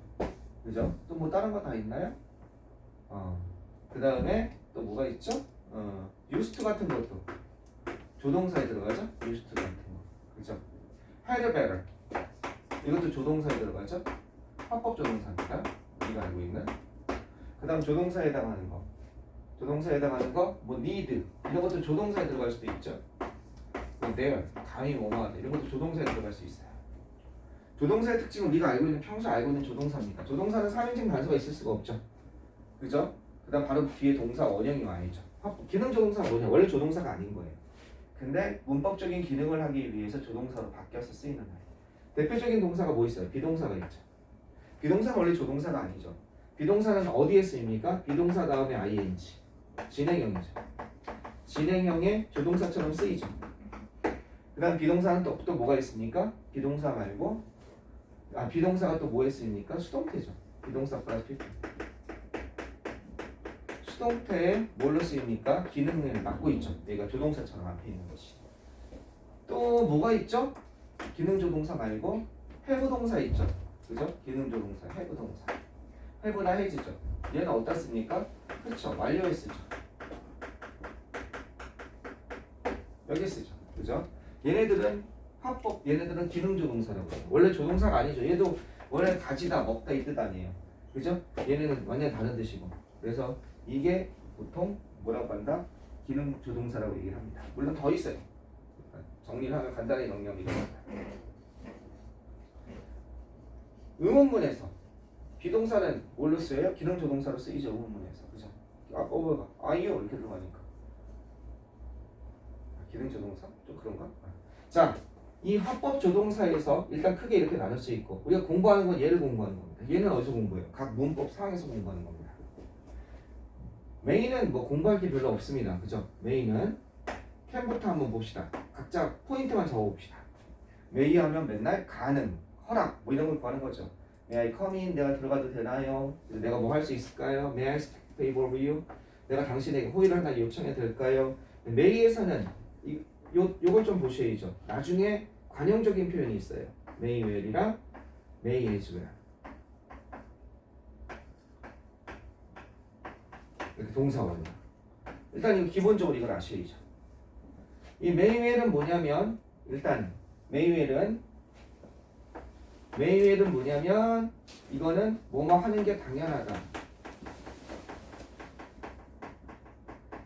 그죠? 또 뭐 다른 거 다 있나요? 그 다음에 또 뭐가 있죠? used to 같은 것도 조동사에 들어가죠? used to 같은 거. 그죠? had better. 이것도 조동사에 들어가죠? 합법 조동사입니다. 우리가 알고 있는. 그 다음 조동사에 해당하는 거. 조동사에 해당하는 거, 뭐 need. 이런 것도 조동사에 들어갈 수도 있죠. 뭐 there, 감히 뭐뭐하다. 이런 것도 조동사에 들어갈 수 있어요. 조동사의 특징은 우리가 알고 있는 평소 알고 있는 조동사입니다. 조동사는 3인칭 단수가 있을 수가 없죠. 그죠? 그 다음 바로 뒤에 동사 원형이 와야죠. 기능 조동사가 뭐냐? 원래 조동사가 아닌 거예요. 근데 문법적인 기능을 하기 위해서 조동사로 바뀌어서 쓰이는 거예요. 대표적인 동사가 뭐 있어요? 비동사가 있죠. 비동사는 원래 조동사가 아니죠. 비동사는 어디에 쓰입니까? 비동사 다음에 ing. 진행형이죠. 진행형의 조동사처럼 쓰이죠. 그 다음 비동사는 또 뭐가 있습니까? 비동사 말고 비동사가 또 뭐에 쓰입니까? 수동태죠. 비동사 플러스 PP. 수동태에 뭘로 쓰입니까? 기능을 맡고 있죠. 얘가 조동사처럼 앞에 있는 것이. 또 뭐가 있죠? 기능 조동사 말고 have 동사 있죠. 그죠? 기능 조동사, have 동사. have나 has죠. 얘는 어디다 씁니까? 그렇죠. 완료에 쓰죠. 여기 쓰죠. 그죠? 얘네들은 얘네들은 기능 조동사라고 해요. 원래 조동사가 아니죠. 얘도 원래 가지다, 먹다 이 뜻 아니에요. 그죠? 얘네는 완전히 다른 뜻이고. 그래서 이게 보통 뭐라고 한다? 기능 조동사라고 얘기를 합니다. 물론 더 있어요. 정리를 하면 간단히 정리하면 이겁니다. 의문문에서 비동사는 뭘로 쓰여요? 기능 조동사로 쓰이죠. 의문문에서. 그죠? 뭐가? are you 이렇게 들어가니까. 기능 조동사? 좀 그런가? 자, 이 합법 조동사에서 일단 크게 이렇게 나눌 수 있고 우리가 공부하는 건 얘를 공부하는 겁니다. 얘는 어디서 공부해요? 각 문법 상에서 공부하는 겁니다. 메인은 뭐 공부할 게 별로 없습니다. 그죠? 메인은 can부터 한번 봅시다. 각자 포인트만 적어봅시다. may 하면 맨날 가능, 허락 뭐 이런 걸 구하는 거죠. May I come in? 내가 들어가도 되나요? 내가 뭐 할 수 있을까요? May I ask a favor of you? 내가 당신에게 호의를 하나 요청해도 될까요? may에서는 요걸 좀 보셔야죠. 나중에 관용적인 표현이 있어요. may well이랑 may as well. 이렇게 동사원이요. 일단 이거 기본적으로 이걸 아셔야죠. 이 may well은 뭐냐면 일단 may well은 뭐냐면 이거는 뭐뭐 하는 게 당연하다.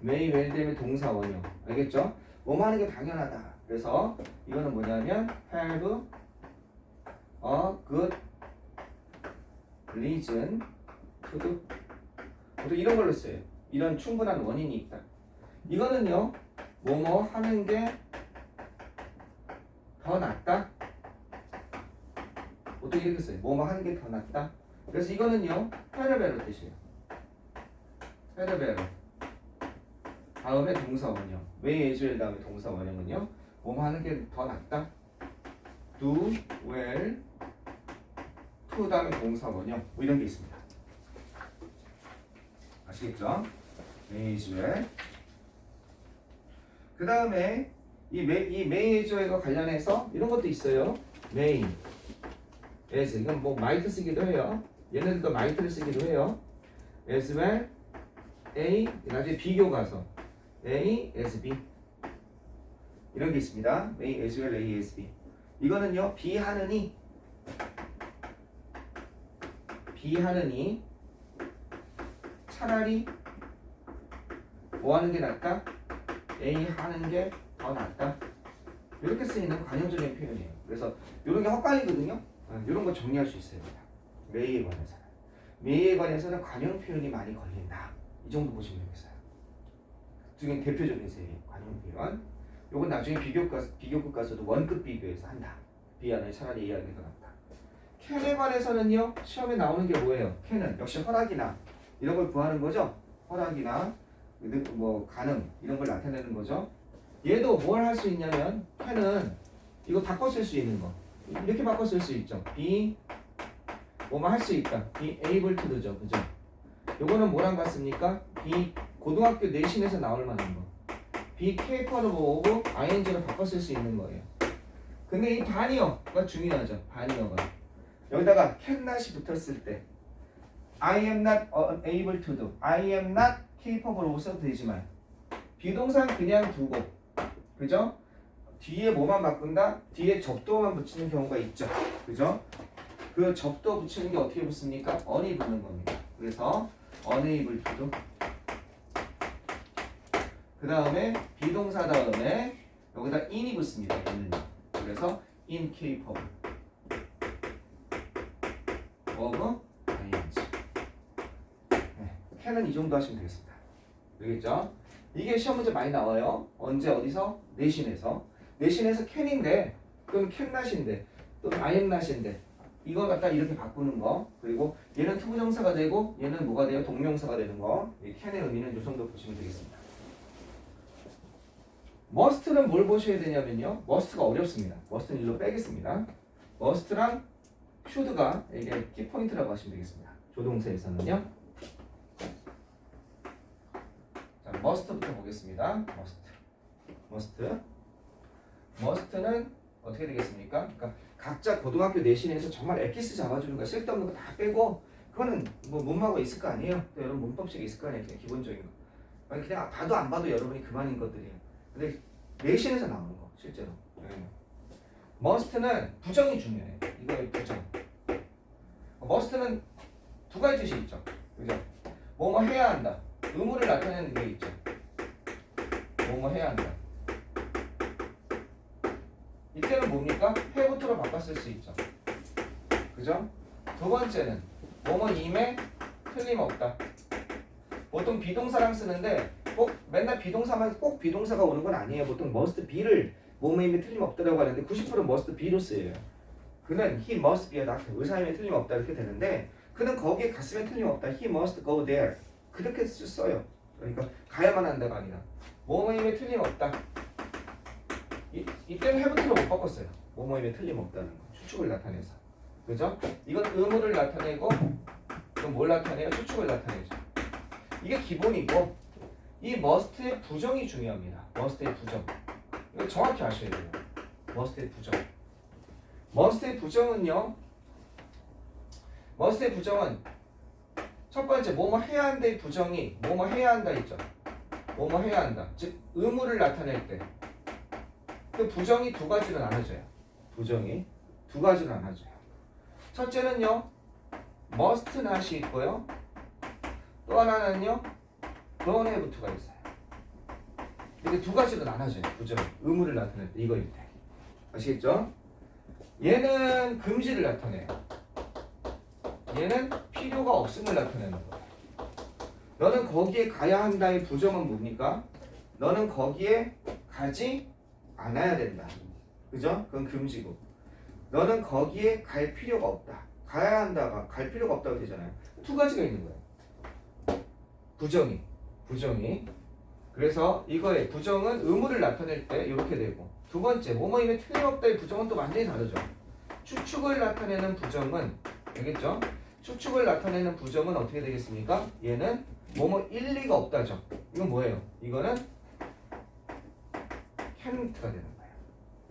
may well 되면 동사원이요. 알겠죠? 뭐뭐 하는 게 당연하다. 그래서 이거는 뭐냐면 have a good reason to do. 또 이런 걸로 써요. 이런 충분한 원인이 있다. 이거는요. 뭐뭐 하는 게 더 낫다. 보통 이렇게 써요. 뭐뭐 하는 게 더 낫다. 그래서 이거는요. 페르베로 뜻이에요. 페르베로. 다음에 동사원형. may as well 다음에 동사원형은요. 뭐뭐 하는 게 더 낫다. do well to 다음에 동사원형. 뭐 이런 게 있습니다. 아시겠죠? may as well. 그 다음에 이 may as well과 관련해서 이런 것도 있어요. may as 이건 뭐 might 쓰기도 해요. 얘네들도 might를 쓰기도 해요. as well A 나중에 비교가서 A as B 이런 게 있습니다. A as well A as B 이거는요 B 하느니 차라리 뭐 하는 게 낫다? A 하는 게 더 낫다. 이렇게 쓰이는 관용적인 표현이에요. 그래서 이런 게 헛갈리거든요. 이런 거 정리할 수 있어야 됩니다. 메이에 관해서는 관용 표현이 많이 걸린다. 이 정도 보시면 되겠어요. 중에 대표적인 세계 관용 표현. 요건 나중에 비교급 가서도 원급 비교해서 한다. B 하는 차라리 A 하는 게 더 낫다. 캔에 관해서는요 시험에 나오는 게 뭐예요? 캔은 역시 허락이나 이런 걸 구하는 거죠. 허락이나 뭐 가능 이런 걸 나타내는 거죠. 얘도 뭘 할 수 있냐면 캔은 이거 바꿔 쓸 수 있는 거 이렇게 바꿔 쓸 수 있죠. be 뭐만 할 수 있다. be able to do죠. 그죠? 요거는 뭐랑 같습니까? be 고등학교 내신에서 나올 만한 거. be capable of ing로 바꿔 쓸 수 있는 거예요. 근데 이 반이어가 중요하죠. 반이어가 여기다가 cannot이 붙었을 때 I am not able to do, I am not capable of 써도 되지만 비동사 그냥 두고 그죠? 뒤에 뭐만 바꾼다? 뒤에 접두어만 붙이는 경우가 있죠. 그죠? 그 접두어 붙이는 게 어떻게 붙습니까? on이 붙는 겁니다. 그래서 unable to do 그 다음에 비동사 다음에 여기다 in이 붙습니다. in은. 그래서 incapable of ing can은 이 정도 하시면 되겠습니다. 알겠죠? 이게 시험 문제 많이 나와요. 언제 어디서? 내신에서 can인데 또는 cannot인데 또는 I am not인데 이걸 갖다 이렇게 바꾸는 거 그리고 얘는 투부정사가 되고 얘는 뭐가 돼요? 동명사가 되는 거 이 can의 의미는 이 정도 보시면 되겠습니다. must는 뭘 보셔야 되냐면요 must가 어렵습니다. must는 일로 빼겠습니다. must랑 should가 이게 키포인트라고 하시면 되겠습니다. 조동사에서는요 자, must부터 보겠습니다. must는 어떻게 되겠습니까? 그러니까 각자 고등학교 내신에서 정말 엑기스 잡아주는 거 쓸데없는 거 다 빼고 그거는 뭐 문마가 있을 거 아니에요. 또 여러분 문법식이 있을 거 아니에요. 그냥 기본적인 거. 아니 그냥 봐도 안 봐도 여러분이 그만인 것들이에요. 근데 내신에서 나오는 거 실제로. must는 부정이 중요해요. 이거의 부정. must는 두 가지 뜻이 있죠. 그죠? 뭐뭐 해야 한다. 의무를 나타내는 게 있죠. 뭐뭐 해야 한다. 이때는 뭡니까? have토로 바꿔 쓸 수 있죠. 그죠? 두 번째는 뭐뭐임에 틀림없다. 보통 비동사랑 쓰는데 꼭 맨날 비동사만 꼭 비동사가 오는 건 아니에요. 보통 must be를 뭐뭐임에 틀림없다라고 하는데 90% must be로 쓰여요. 그는 he must be a doctor. 의사임에 틀림없다 이렇게 되는데 그는 거기에 갔으면 틀림없다. he must go there. 그렇게 써요. 그러니까 가야만 한다가 아니라 뭐뭐임에 틀림없다. 이때는 have토로 못 바꿨어요. 뭐뭐임에 틀림없다는 거. 추측을 나타내서. 그죠? 이건 의무를 나타내고 그럼 뭘 나타내요? 추측을 나타내죠. 이게 기본이고 이 must의 부정이 중요합니다. must의 부정. 이거 정확히 아셔야 돼요. must의 부정. must의 부정은요. must의 부정은 첫 번째 뭐뭐 해야 한다의 부정이 뭐뭐 해야 한다 있죠. 뭐뭐 해야 한다. 즉 의무를 나타낼 때 그 부정이 두 가지로 나눠져요. 부정이 두 가지로 나눠져요. 첫째는요. must not이 있고요. 또 하나는요. don't have to가 있어요. 이게 두 가지로 나눠져요. 부정. 의무를 나타낼 때 이거일 때. 아시겠죠? 얘는 금지를 나타내요. 얘는 필요가 없음을 나타내는 거예요. 너는 거기에 가야 한다의 부정은 뭡니까? 너는 거기에 가지 않아야 된다. 그죠? 그건 금지고. 너는 거기에 갈 필요가 없다. 가야 한다가 갈 필요가 없다고 되잖아요. 두 가지가 있는 거예요. 부정이. 그래서 이거의 부정은 의무를 나타낼 때 이렇게 되고 두 번째 뭐뭐임에 틀림없다의 부정은 또 완전히 다르죠. 추측을 나타내는 부정은 알겠죠? 추측을 나타내는 부정은 어떻게 되겠습니까? 얘는 뭐뭐 일리가 없다죠. 이건 뭐예요? 이거는 can't가 되는 거예요.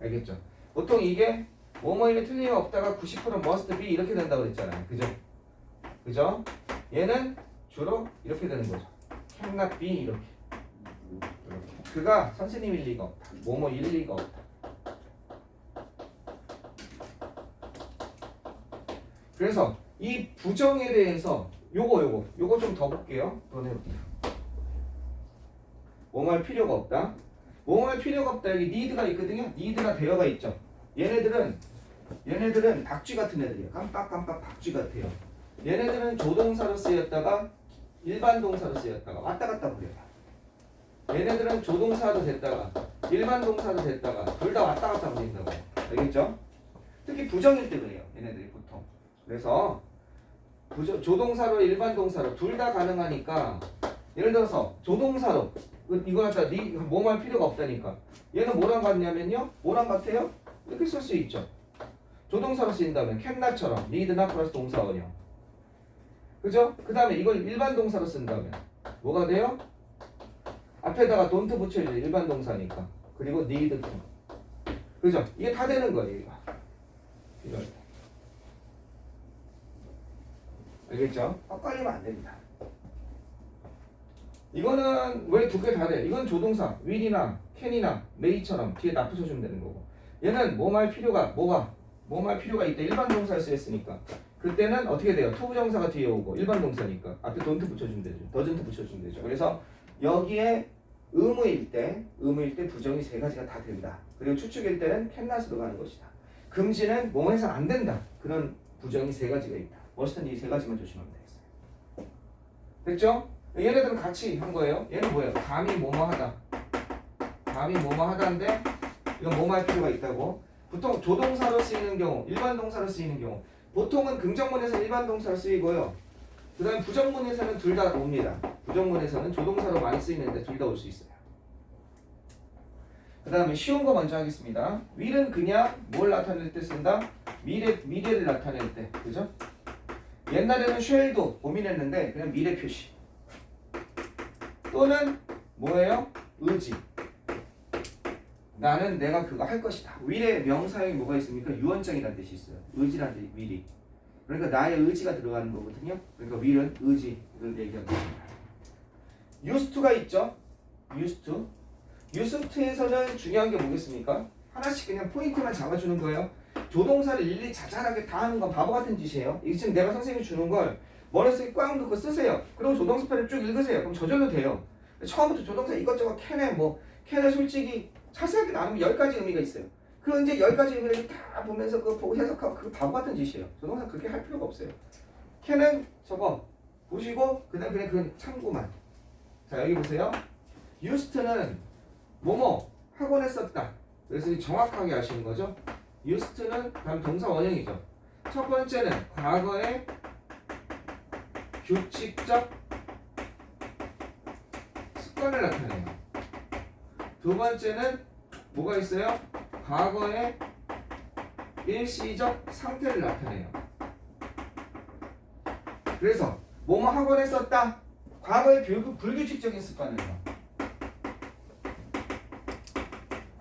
알겠죠? 보통 이게 뭐뭐임에 틀림없다가 90% must be 이렇게 된다고 그랬잖아요. 그죠? 그죠? 얘는 주로 이렇게 되는 거죠. cannot be 이렇게. 그가 선생님일 리가 없다. 뭐뭐일 리가 없다. 그래서 이 부정에 대해서 요거 좀 더 볼게요. 더 해볼게요. 뭐뭐할 필요가 없다. 뭐뭐할 필요가 없다. 여기 need가 있거든요. need가 되어가 있죠. 얘네들은 박쥐 같은 애들이에요. 깜빡깜빡 박쥐 같아요. 얘네들은 조동사로 쓰였다가 일반 동사로 쓰였다가 왔다 갔다 그래요. 얘네들은 조동사도 됐다가 일반 동사도 됐다가 둘 다 왔다 갔다 버린다고. 알겠죠? 특히 부정일 때 그래요. 얘네들이 보통. 그래서 조동사로 일반 동사로 둘 다 가능하니까 예를 들어서 조동사로 이거 갖다 뭐뭐 할 필요가 없다니까 얘는 뭐랑 같냐면요. 뭐랑 같아요? 이렇게 쓸 수 있죠. 조동사로 쓰인다면 cannot처럼 need not 플러스 동사원형. 그죠? 그 다음에 이걸 일반 동사로 쓴다면 뭐가 돼요? 앞에다가 don't 붙여야죠. 일반 동사니까. 그리고 need to. 그죠? 이게 다 되는 거예요. 이거. 알겠죠? 헷갈리면 안 됩니다. 이거는 왜 두 개 다 돼? 이건 조동사 will이나 can이나 may처럼 뒤에 다 붙여주면 되는 거고 얘는 뭐 말 필요가 있다. 일반 동사에 쓰였으니까 그때는 어떻게 돼요? 투부정사가 뒤에 오고 일반 동사니까 앞에 don't 붙여주면 되죠. doesn't 붙여주면 되죠. 그래서 여기에 의무일 때 부정이 세 가지가 다 됩니다. 그리고 추측일 때는 cannot으로 가는 것이다. 금지는 뭐 해서 안 된다. 그런 부정이 세 가지가 있다. 어쨌든 이 세 가지만 조심하면 되겠어요. 됐죠? 얘네들은 같이 한 거예요. 얘는 뭐예요? 감히 뭐뭐 하다. 감히 뭐뭐 하다인데 이건 뭐뭐 할 필요가 있다고. 보통 조동사로 쓰이는 경우, 일반 동사로 쓰이는 경우 보통은 긍정문에서 일반 동사로 쓰이고요. 그 다음에 부정문에서는 둘 다 옵니다. 부정문에서는 조동사로 많이 쓰이는데 둘 다 올 수 있어요. 그 다음에 쉬운 거 먼저 하겠습니다. will은 그냥 뭘 나타낼 때 쓴다? 미래를 나타낼 때. 그죠? 옛날에는 shall도 고민했는데 그냥 미래 표시. 또는 뭐예요? 의지. 나는 내가 그거 할 것이다. will의 명사형이 뭐가 있습니까? 유언장이라는 뜻이 있어요. 의지라는 뜻이 will이. 그러니까 나의 의지가 들어가는 거거든요. 그러니까 will은 의지를 얘기하는 겁니다. used to가 있죠. used to. used to에서는 중요한 게 뭐겠습니까? 하나씩 그냥 포인트만 잡아주는 거예요. 조동사를 일일이 자잘하게 다 하는 건 바보 같은 짓이에요. 이게 지금 내가 선생님이 주는 걸 머릿속에 꽉 넣고 쓰세요. 그리고 조동사표를 쭉 읽으세요. 그럼 저절로 돼요. 처음부터 조동사 이것저것 캔에 솔직히 자세하게 나누면 10가지 의미가 있어요. 그 이제 10가지 의미를 다 보면서 그거 보고 해석하고 그거 바보 같은 짓이에요. 조동사 그렇게 할 필요가 없어요. 캔은 저거 보시고 그냥 그 참고만. 자 여기 보세요. used는 뭐뭐 학원에 썼다. 그래서 정확하게 아시는 거죠. used는 다음 동사 원형이죠. 첫 번째는 과거의 규칙적 습관을 나타내요. 두 번째는 뭐가 있어요? 과거의 일시적 상태를 나타내요. 그래서 뭐뭐 학원에 썼다. 과거의 불규칙적인 습관이에요.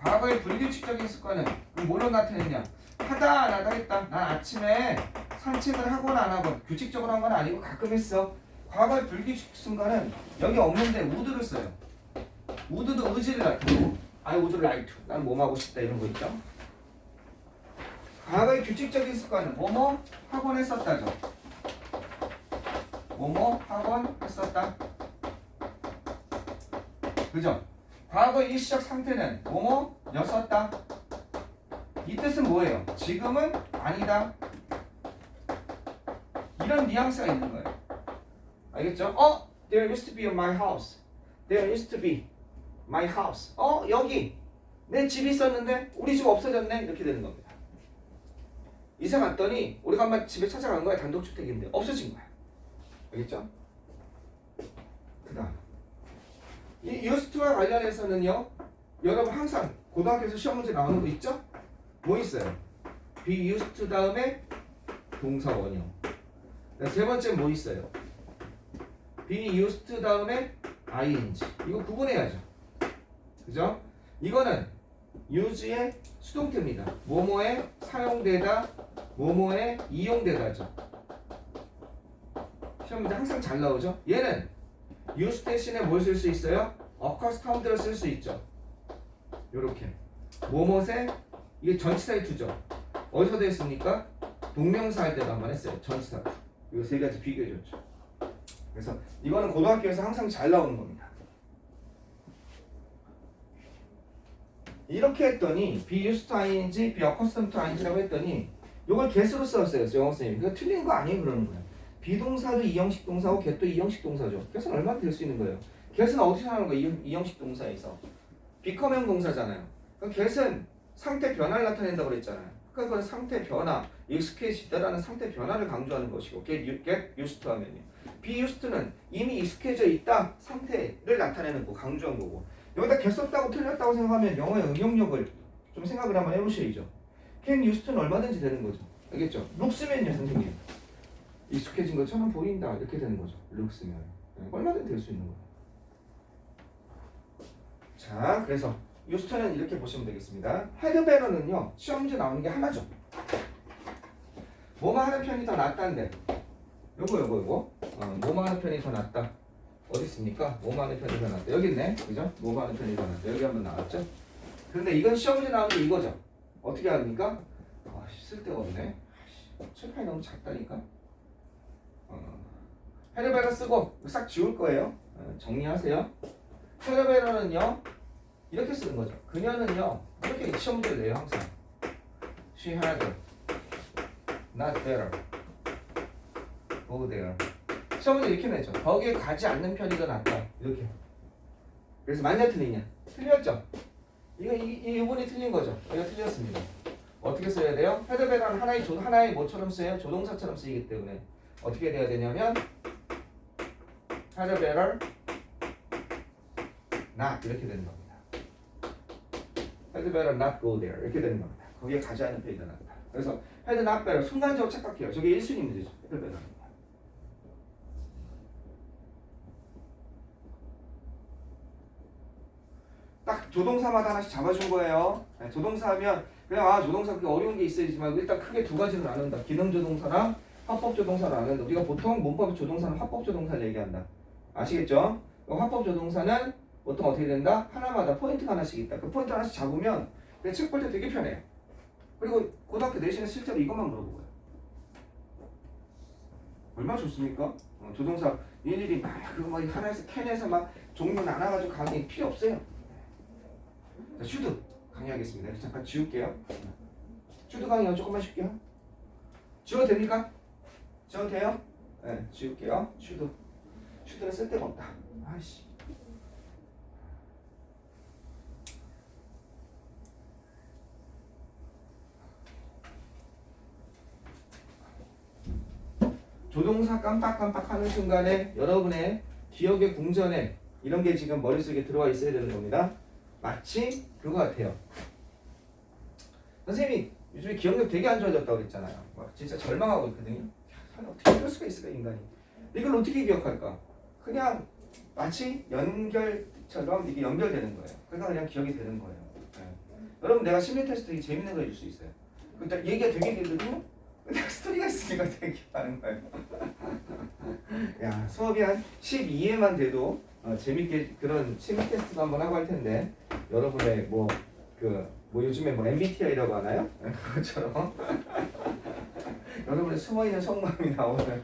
과거의 불규칙적인 습관은 뭘로 나타내냐? 하다 안 하다 했다. 난 아침에 산책을 하건 안 하건 규칙적으로 한 건 아니고 가끔 했어. 과거의 불규칙 순간은 여기 없는데 would를 써요. would도 의지를 나타내고 I would like to. 난 뭐뭐 하고 싶다 이런 거 있죠. 과거의 규칙적인 습관은 뭐뭐 학원 했었다죠. 뭐뭐 학원 했었다. 그죠? 과거의 일시적 상태는 뭐뭐였었다. 이 뜻은 뭐예요? 지금은 아니다. 이런 뉘앙스가 있는 거예요. 알겠죠? There used to be my house. There used to be my house. 여기 내 집이 있었는데 우리 집 없어졌네. 이렇게 되는 겁니다. 이사 갔더니 오래간만에 집에 찾아간 거야. 단독주택인데 없어진 거야. 알겠죠? 그 다음 이 used to와 관련해서는요. 여러분 항상 고등학교에서 시험 문제 나오는 거 있죠? 뭐 있어요? be used to 다음에 동사 원형. 세 번째 뭐 있어요? be used to 다음에 ing. 이거 구분해야죠. 그죠? 이거는 use의 수동태입니다. 뭐뭐에 사용되다, 뭐뭐에 이용되다죠. 시험 문제 항상 잘 나오죠? 얘는 use 대신에 뭘 쓸 수 있어요? occurs count를 쓸 수 있죠. 요렇게 뭐뭐세 이게 전치사의 투죠. 어디서 됐습니까? 동명사 할 때도 한번 했어요. 전치사 투. 이거 세 가지 비교해줬죠. 그래서 이거는 고등학교에서 항상 잘 나오는 겁니다. 이렇게 했더니 be used to ing, be accustomed to ing라고 했더니 이걸 get으로 썼어요. 영어 선생님이. 그러니까 틀린 거 아니에요 그러는 거예요. 비동사도 이형식 동사고 get도 이형식 동사죠. get은 얼마나 될 수 있는 거예요. get은 어떻게 하는 거예요? 이형식 동사에서 become형 동사잖아요. 그럼 get은 상태 변화를 나타낸다고 그랬잖아요. 그러니까 그건 상태 변화, 익숙해지다라는 상태 변화를 강조하는 것이고 get used to 하면요. be used to는 이미 익숙해져 있다 상태를 나타내는 거 강조한 거고 여기다 get 썼다고 틀렸다고 생각하면 영어의 응용력을 좀 생각을 한번 해보셔야죠. can used to는 얼마든지 되는 거죠. 알겠죠? looks면요 선생님 익숙해진 것처럼 보인다 이렇게 되는 거죠. looks면 얼마든지 될 수 있는 거예요. 자 그래서 used는 이렇게 보시면 되겠습니다. had better는요 시험 문제 나오는 게 하나죠. 뭐뭐 하는 편이 더 낫다인데 요거 뭐뭐 하는 편이 더 낫다 어디 있습니까? 뭐뭐 하는 편이 더 낫다 여기 있네 그죠? 뭐뭐 하는 편이 더 낫다 여기 한번 나왔죠? 그런데 이건 시험 문제 나오는 게 이거죠. 어떻게 합니까? 쓸데가 없네. 칠판이 너무 작다니까. had better 쓰고 싹 지울 거예요. 정리하세요. had better는요 이렇게 쓰는 거죠. 그녀는요 이렇게 시험 문제를 내요 항상. She had not better go there. 시험 문제 이렇게 내죠. 거기에 가지 않는 편이 더 낫다 이렇게. 그래서 맞냐 틀리냐? 틀렸죠. 이 부분이 틀린 거죠. 이거 틀렸습니다. 어떻게 써야 돼요? had better는 하나의 뭐처럼 써요? 조동사처럼 쓰이기 때문에 어떻게 돼야 되냐면 had better not 이렇게 되는 겁니다. had better not go there 이렇게 되는 겁니다. 거기에 가지 않는 편이 더 낫다. 그래서 had not better 순간적으로 착각해요. 저게 1순위 문제죠. had better. 딱 조동사마다 하나씩 잡아준 거예요. 조동사 하면 그냥 조동사 그렇게 어려운 게 있어야지 말고 일단 크게 두 가지를 나눈다. 기능 조동사랑 화법 조동사를 나눈다. 우리가 보통 문법 조동사는 화법 조동사를 얘기한다. 아시겠죠? 화법 조동사는 보통 어떻게 된다? 하나마다 포인트가 하나씩 있다. 그 포인트 하나씩 잡으면 책 볼 때 되게 편해요. 그리고 고등학교 내신에 실제로 이것만 물어보고요. 얼마나 좋습니까? 조동사 일일이 막 그거 막 하나에서 캔에서 막 종류 나눠가지고 강의 필요 없어요. 자, 슈드 강의하겠습니다. 잠깐 지울게요. 슈드 강의 조금만 쉴게요. 지워도 됩니까? 지워도 돼요? 네, 지울게요. 슈드는 쓸데가 없다. 아이씨. 조동사 깜빡깜빡하는 순간에 여러분의 기억의 궁전에 이런 게 지금 머릿속에 들어와 있어야 되는 겁니다. 마치 그거 같아요. 선생님이 요즘에 기억력 되게 안 좋아졌다고 그랬잖아요. 막 진짜 절망하고 있거든요. 어떻게 이럴 수가 있을까 인간이. 이걸 어떻게 기억할까? 그냥 마치 연결처럼 이게 연결되는 거예요. 그러니까 그냥 기억이 되는 거예요. 네. 여러분 내가 심리 테스트 되게 재밌는 거 해줄 수 있어요. 근데 얘기가 되게 길거든요. 근데 스토리가 있으니까 되게 기억하는 거예요. 야 수업이 한 12회만 돼도 재밌게 그런 심리 테스트도 한번 하고 할 텐데 여러분의 뭐 요즘에 뭐 MBTI라고 하나요? 그것처럼 여러분의 숨어있는 속마음이 나오는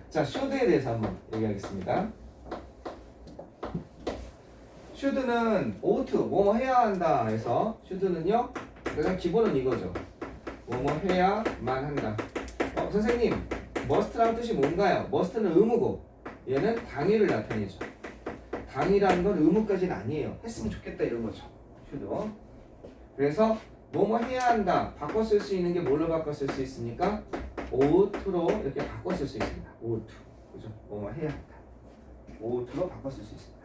자 should에 대해서 한번 얘기하겠습니다. should는 ought 뭐뭐 해야 한다 해서 should는요 가장 기본은 이거죠. 뭐뭐 해야만 한다. 선생님 must라는 뜻이 뭔가요? must는 의무고 얘는 당위를 나타내죠. 당위라는 건 의무까지는 아니에요. 했으면 좋겠다 이런 거죠. should. 그래서 뭐뭐 해야 한다. 바꿔 쓸 수 있는 게 뭘로 바꿔 쓸 수 있습니까? ought로 이렇게 바꿔 쓸 수 있습니다. ought. 그죠? 뭐뭐 해야 한다. ought로 바꿔 쓸 수 있습니다.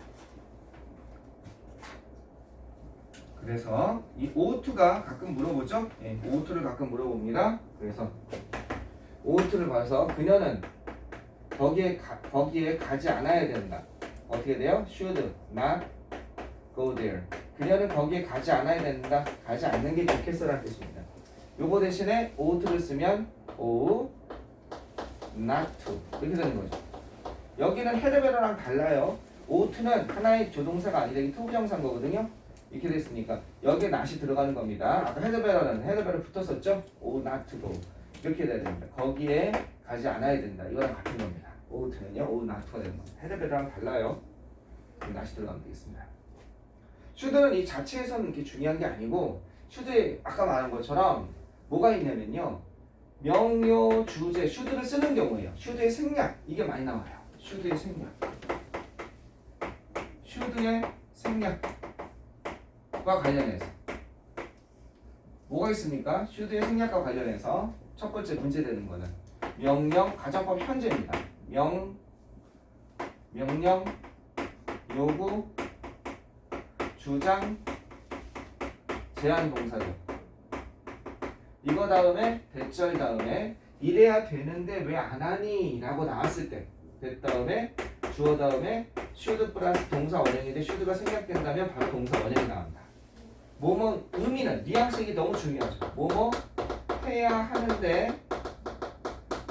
그래서 이 ought가 가끔 물어보죠. 예, ought를 가끔 물어봅니다. 그래서 ought를 봐서 그녀는 거기에 가지 않아야 된다. 어떻게 돼요? should not go there. 그녀는 거기에 가지 않아야 된다. 가지 않는 게 좋겠어라는 뜻입니다. 요거 대신에 ought를 쓰면 ought not to 이렇게 되는 거죠. 여기는 had better랑 달라요. ought는 하나의 조동사가 아니라 이 투부정사인 거거든요. 이렇게 됐으니까 여기에 not이 들어가는 겁니다. 아까 had better는 had better 붙었었죠? ought not to go 이렇게 돼야 됩니다. 거기에 가지 않아야 된다. 이거랑 같은 겁니다. ought는요, ought not to가 되는 겁니다. had better랑 달라요. not이 들어가면 되겠습니다. should는 이 자체에서는 이렇게 중요한 게 아니고 should에 아까 말한 것처럼 뭐가 있냐면요. 명료, 주제, should를 쓰는 경우에요. should의 생략 이게 많이 나와요. should의 생략. should의 생략과 관련해서 뭐가 있습니까? should의 생략과 관련해서 첫 번째 문제되는 거는 명령, 가정법 현재입니다. 명령, 요구, 주장, 제한 동사죠. 이거 다음에 대절 다음에 이래야 되는데 왜 안 하니? 라고 나왔을 때 됐 다음에 주어 다음에 should 플러스 동사 원형인데 should가 생략된다면 바로 동사 원형이 나온다. 뭐뭐 의미는 뉘앙스 이게 너무 중요하죠. 뭐뭐 해야 하는데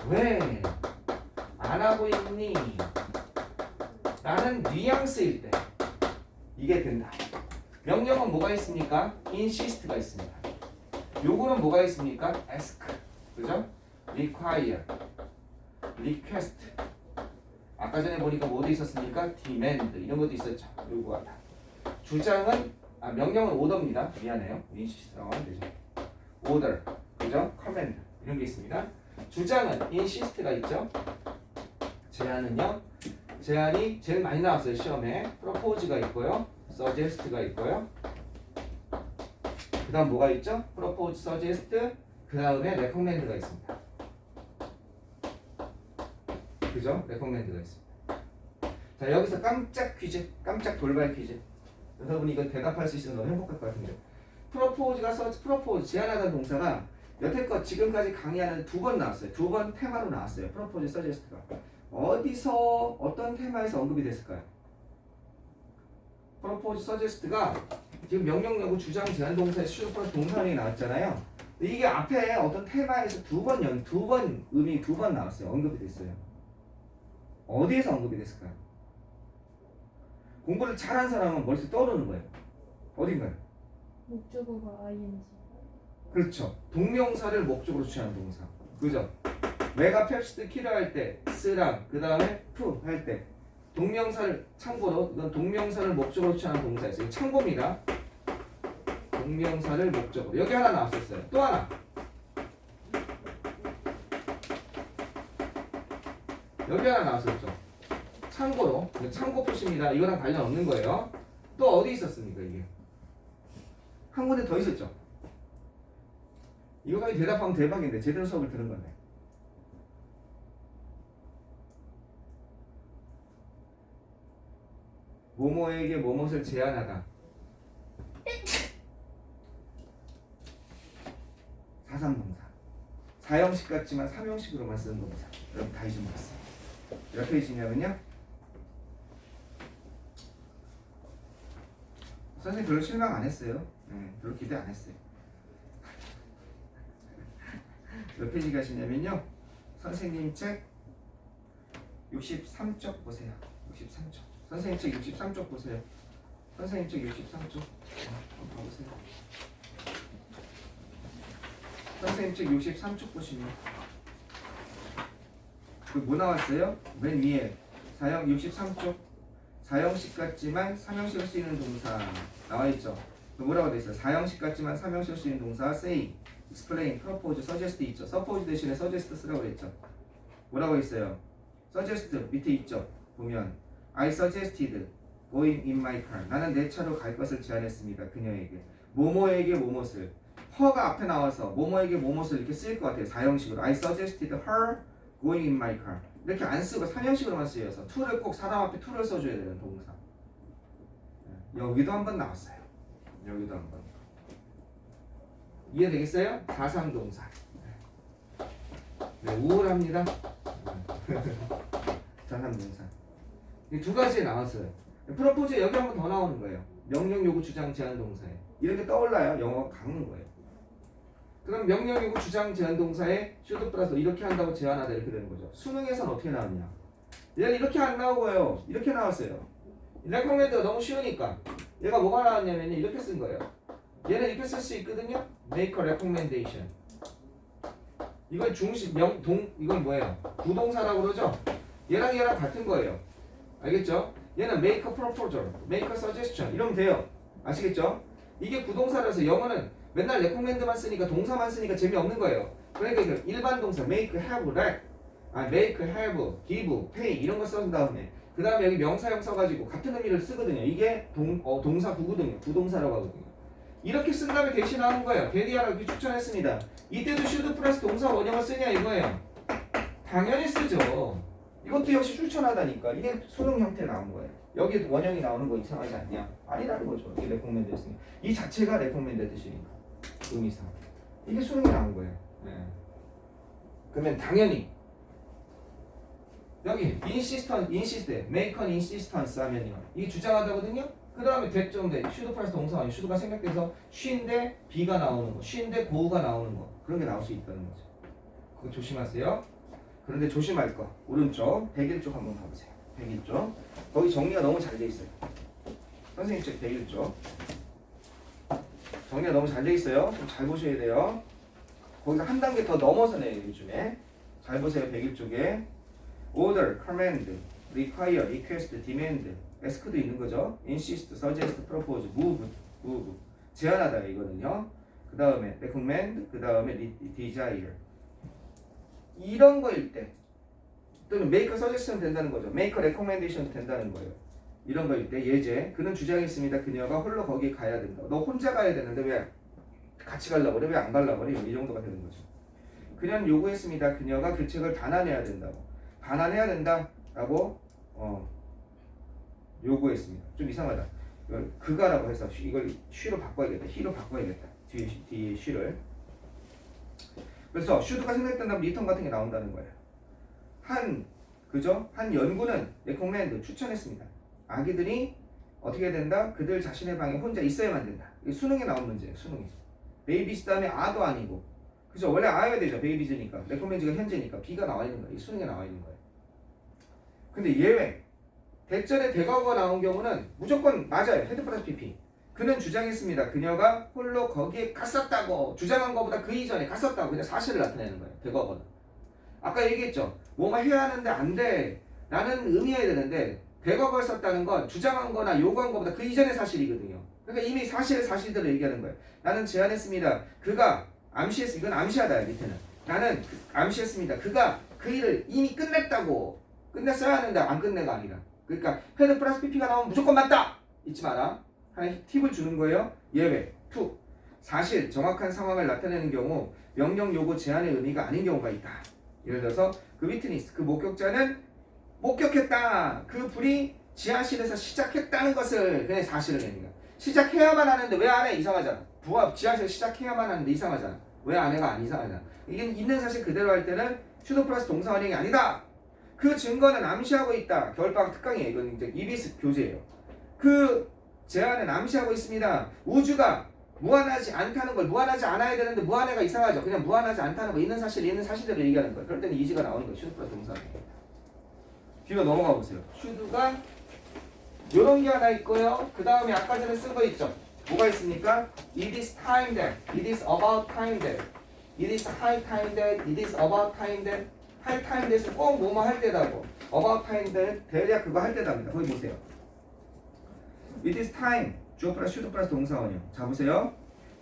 왜 안 하고 있니? 라는 뉘앙스일 때 이게 된다. 명령은 뭐가 있습니까? insist가 있습니다. 요거는 뭐가 있습니까? ask, 그죠? require, request. 아까 전에 보니까 뭐도 있었습니까? demand 이런 것도 있었죠. 요구하다. 주장은 명령은 order입니다. 미안해요. insist라고 하면 되죠. order, 그죠? command 이런 게 있습니다. 주장은 insist가 있죠. 제안은요. 제안이 제일 많이 나왔어요. 시험에 propose가 있고요. suggest가 있고요. 그 다음 뭐가 있죠? propose, suggest, 그 다음에 recommend가 있습니다. 그죠? recommend가 있습니다. 자, 여기서 깜짝 퀴즈, 깜짝 돌발 퀴즈. 여러분이 이거 대답할 수 있으면 너무 행복할 것 같은데. propose가 propose, 제안하던 동사가 여태껏 지금까지 강의하는 2번 나왔어요. 2번 테마로 나왔어요. propose, suggest가. 어디서 어떤 테마에서 언급이 됐을까요? propose, suggest가 지금 명령, 요구, 주장, 제한 동사의 should 플러스 동사원이 나왔잖아요. 이게 앞에 어떤 테마에서 두 번 의미 2번 나왔어요. 언급이 됐어요. 어디에서 언급이 됐을까요? 공부를 잘한 사람은 머릿속에 떠오르는 거예요. 어딘가요? 목적어가 ing. 그렇죠. 동명사를 목적으로 취하는 동사. 그죠? 내가 펩시드 키를 할 때 쓰랑 그 다음에 푸 할 때 동명사를 참고로 이건 동명사를 목적으로 취하는 동사였어요. 참고입니다. 동명사를 목적으로 여기 하나 나왔었어요. 또 하나 여기 하나 나왔었죠. 참고로 참고 표시입니다. 이거랑 관련 없는 거예요. 또 어디 있었습니까? 이게 한 군데 더 있었죠. 이거까지 대답하면 대박인데 제대로 수업을 들은 건데. 뭐뭐에게 뭐뭇을 제안하다. 사삼동사. 사형식 같지만 삼형식으로만 쓰는 동사. 여러분 다 잊어먹었어요. 몇 페이지냐면요. 선생님 별로 실망 안 했어요. 별로 기대 안 했어요. 몇 페이지 가시냐면요. 선생님 책 63쪽 보세요. 63쪽. 선생님 책 63쪽 보세요. 선생님 책 63쪽. 한번 봐보세요. 선생님 책 63쪽 보시면 그 뭐 나왔어요? 맨 위에 사형 63쪽 사형식 같지만 삼형식을 쓰이는 동사 나와있죠. 뭐라고 돼 있어요? 사형식 같지만 삼형식을 쓰이는 동사 say, explain, propose, suggest 있죠. suppose 대신에 suggest 쓰라고 했죠. 뭐라고 있어요? suggest 밑에 있죠. 보면 I suggested going in my car. 나는 내 차로 갈 것을 제안했습니다. 그녀에게. 뭐뭐에게 뭐뭇을. her가 앞에 나와서 뭐뭐에게 뭐뭇을 이렇게 쓰일 것 같아요. 사형식으로. I suggested her going in my car. 이렇게 안 쓰고 삼형식으로만 쓰여서 to를 꼭 사람 앞에 to를 써줘야 되는 동사. 여기도 한번 나왔어요. 여기도 한번. 이해되겠어요? 사상동사. 네, 우울합니다. 사상동사. 이 두 가지에 나왔어요. 프로포즈 여기 한 번 더 나오는 거예요. 명령, 요구, 주장, 제한 동사에. 이렇게 떠올라요. 영어가 강한 거예요. 그럼 명령이고 주장 제한 동사에 should 플러스 이렇게 한다고 제한하다 이렇게 되는 거죠. 수능에서는 어떻게 나왔냐? 얘는 이렇게 안 나오고요. 이렇게 나왔어요. recommend가 너무 쉬우니까 얘가 뭐가 나왔냐면 이렇게 쓴 거예요. 얘는 이렇게 쓸 수 있거든요. make a recommendation. 이건 중식 이건 뭐예요? 부동사라고 그러죠? 얘랑 같은 거예요. 알겠죠? 얘는 make a proposal, make a suggestion 이러면 돼요. 아시겠죠? 이게 부동사라서 영어는 맨날 recommend만 쓰니까 동사만 쓰니까 재미없는 거예요. 그러니까 일반 동사 make, have, make, have, give, pay 이런 거 쓴 다음에 그 다음에 여기 명사형 써가지고 같은 의미를 쓰거든요. 이게 동사 부구등이에요. 부동사라고 하거든요. 이렇게 쓴 다음에 대신하는 거예요. 데디아라고 이렇게 추천했습니다. 이때도 should 플러스 동사 원형을 쓰냐 이거예요. 당연히 쓰죠. 이것도 역시 추천하다니까. 이게 수능 형태 나온 거예요. 여기 원형이 나오는 거 이상하지 않냐? 아니라는 거죠. 이게 레코멘드 했으니까. 이 자체가 레코멘드 뜻이니까. 의미상. 이게 수능이 나온 거예요. 네. 그러면 당연히 여기 insist, make an insistence 하면요. 이게 주장하다거든요. 그 다음에 대점대 should 플러스 동사 아니 should가 생략돼서 쉰데 be가 나오는 거, 쉰데 go가 나오는 거 그런 게 나올 수 있다는 거죠. 그거 조심하세요. 그런데 조심할 거 오른쪽 101쪽 한번 가보세요. 101쪽 거기 정리가 너무 잘 돼 있어요. 선생님 책 101쪽 정리가 너무 잘 돼 있어요. 좀 잘 보셔야 돼요. 거기서 한 단계 더 넘어서 내요. 요즘에 잘 보세요. 101쪽에 order, command, require, request, demand, ask도 있는 거죠. insist, suggest, propose, move 제안하다 이거는요. 그 다음에 recommend, 그 다음에 desire 이런 거일 때 또는 make a suggestion 된다는 거죠. make a recommendation 된다는 거예요. 이런 거일 때 예제 그는 주장했습니다. 그녀가 홀로 거기에 가야 된다. 너 혼자 가야 되는데 왜 같이 가려고 그래? 왜 안 가려고 그래? 이 정도가 되는 거죠. 그녀는 요구했습니다. 그녀가 그 책을 반환해야 된다고. 반환해야 된다라고 요구했습니다. 좀 이상하다. 그가라고 해서 이걸 she로 바꿔야겠다. he로 바꿔야겠다. 뒤에 she를. 그래서 should가 생략된다면 리턴 같은 게 나온다는 거예요. 한 연구는 recommend 추천했습니다. 아기들이 어떻게 해야 된다? 그들 자신의 방에 혼자 있어야만 된다. 이게 수능에 나온 문제예요. 수능에. 베이비스 다음에 아도 아니고. 그죠? 원래 아야 되죠. 베이비즈니까. recommend가 현재니까 B가 나와 있는 거예요. 이 수능에 나와 있는 거예요. 근데 예외. 대전에 대과거가 나온 경우는 무조건 맞아요. 헤드 플러스 PP. 그는 주장했습니다. 그녀가 홀로 거기에 갔었다고. 주장한 것보다 그 이전에 갔었다고. 그냥 사실을 나타내는 거예요. 대과거는. 아까 얘기했죠. 뭐가 해야 하는데 안 돼. 라는 의미해야 되는데 대과거를 썼다는 건 주장한 거나 요구한 것보다 그 이전의 사실이거든요. 그러니까 이미 사실대로 얘기하는 거예요. 나는 제안했습니다. 그가 이건 암시하다 밑에는. 나는 암시했습니다. 그가 그 일을 이미 끝냈다고. 끝냈어야 하는데 안 끝내가 아니라. 그러니까 헤드 플러스 PP가 나오면 무조건 맞다. 잊지 마라. 하나의 팁을 주는 거예요. 예외. 2. 사실 정확한 상황을 나타내는 경우 명령 요구 제한의 의미가 아닌 경우가 있다. 예를 들어서 그 위트니스 그 목격자는 목격했다. 그 불이 지하실에서 시작했다는 것을 그냥 사실을 내는 거야. 시작해야만 하는데 왜 안 해? 이상하잖아. 지하실 시작해야만 하는데 이상하잖아. 왜 안 해가 안 이상하잖아. 이게 있는 사실 그대로 할 때는 should 플러스 동사 원형이 아니다. 그 증거는 암시하고 있다. 겨울방학 특강이에요. 이건 이제 EBS 교재예요. 그 제안은 암시하고 있습니다. 우주가 무한하지 않다는 걸 무한하지 않아야 되는데 무한해가 이상하죠. 그냥 무한하지 않다는 거 있는 사실대로 얘기하는 거예요. 그럴 때는 이지가 나오는 거예요. should 플러스 동사. 뒤로 넘어가 보세요. should가 요런 게 하나 있고요. 그 다음에 아까 전에 쓴 거 있죠. 뭐가 있습니까? It is time that. It is about time that. It is high time that. It is about time that. high time that은 꼭 뭐뭐 할 때다고. about time that. 대략 그거 할 때답니다. 거기 보세요. It is time. 주어 플러스 should 플러스 동사 원형. 자 보세요.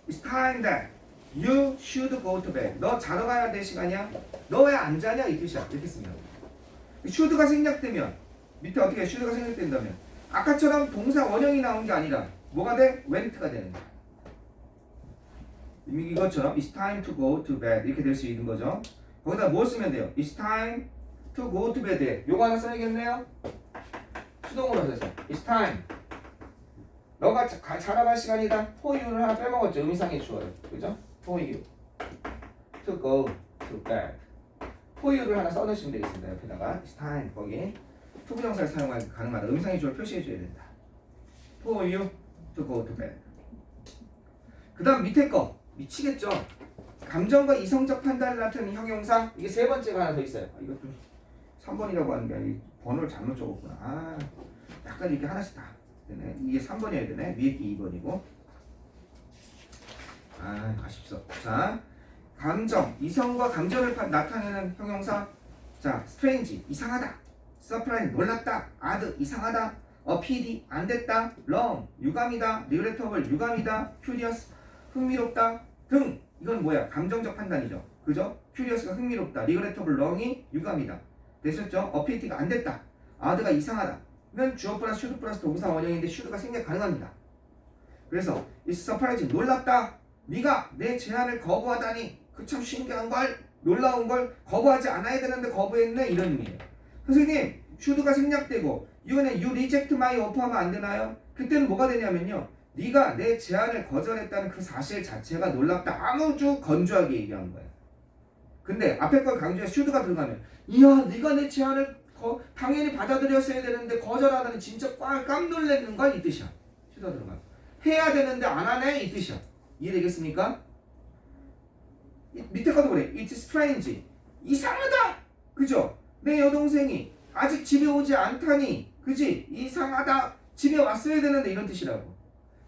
It's time that you should go to bed. 너 자러 가야 될 시간이야? 너 왜 안 자냐? 이 뜻이야. 이렇게 씁니다. should가 생략되면 밑에 어떻게 해? should가 생략된다면 아까처럼 동사 원형이 나온 게 아니라 뭐가 돼? went가 되는 거야. 이것처럼 It's time to go to bed 이렇게 될 수 있는 거죠. 거기다 뭘 쓰면 돼요? It's time to go to bed. 요거 하나 써야겠네요. 수동으로 해서 It's time. 너가 자러 갈 시간이다. For you를 하나 빼먹었죠. 의미상의 주어요. 그죠? For you to go to bed. For you를 하나 써놓으시면 되겠습니다. 옆에다가 It's time 거기 투부정사를 사용할 가능하다. 의미상의 주어를 표시해줘야 된다. For you to go to bed. 그 다음 밑에 거 미치겠죠? 감정과 이성적 판단을 나타내는 형용사. 이게 세 번째가 하나 더 있어요. 이것도 3번이라고 하는 게 아니고 번호를 잘못 적었구나. 약간 이렇게 하나씩 다 되네. 이게 3번이어야 되네. 위에 게 2번이고. 아쉽소. 자, 감정, 이성과 감정을 나타내는 형용사. 자, strange, 이상하다. surprise, 놀랐다. odd, 이상하다. appeal, 안 됐다. wrong, 유감이다. regrettable, 유감이다. curious, 흥미롭다 등. 이건 뭐야? 감정적 판단이죠. 그죠? curious가 흥미롭다. regrettable, wrong이 유감이다. 됐었죠? appeal가 안 됐다. odd가 이상하다. 는 주어 플러스 should 플러스 동사 원형인데 should가 생략 가능합니다. 그래서 it's surprising, 놀랍다. 네가 내 제안을 거부하다니 그 참 신기한 걸, 놀라운 걸, 거부하지 않아야 되는데 거부했네, 이런 의미예요. 선생님, should가 생략되고 you reject my offer 하면 안 되나요? 그때는 뭐가 되냐면요, 네가 내 제안을 거절했다는 그 사실 자체가 놀랍다, 아주 건조하게 얘기한 거예요. 근데 앞에 걸 강조해서 should가 들어가면, 이야, 네가 내 제안을 당연히 받아들였어야 되는데 거절하다니 진짜 깜놀라는 걸, 이 뜻이야. should가 들어가면 해야 되는데 안 하네, 이 뜻이야. 이해되겠습니까? 밑에 것도 그래. It's strange. 이상하다. 그죠? 내 여동생이 아직 집에 오지 않다니. 그지? 이상하다. 집에 왔어야 되는데, 이런 뜻이라고.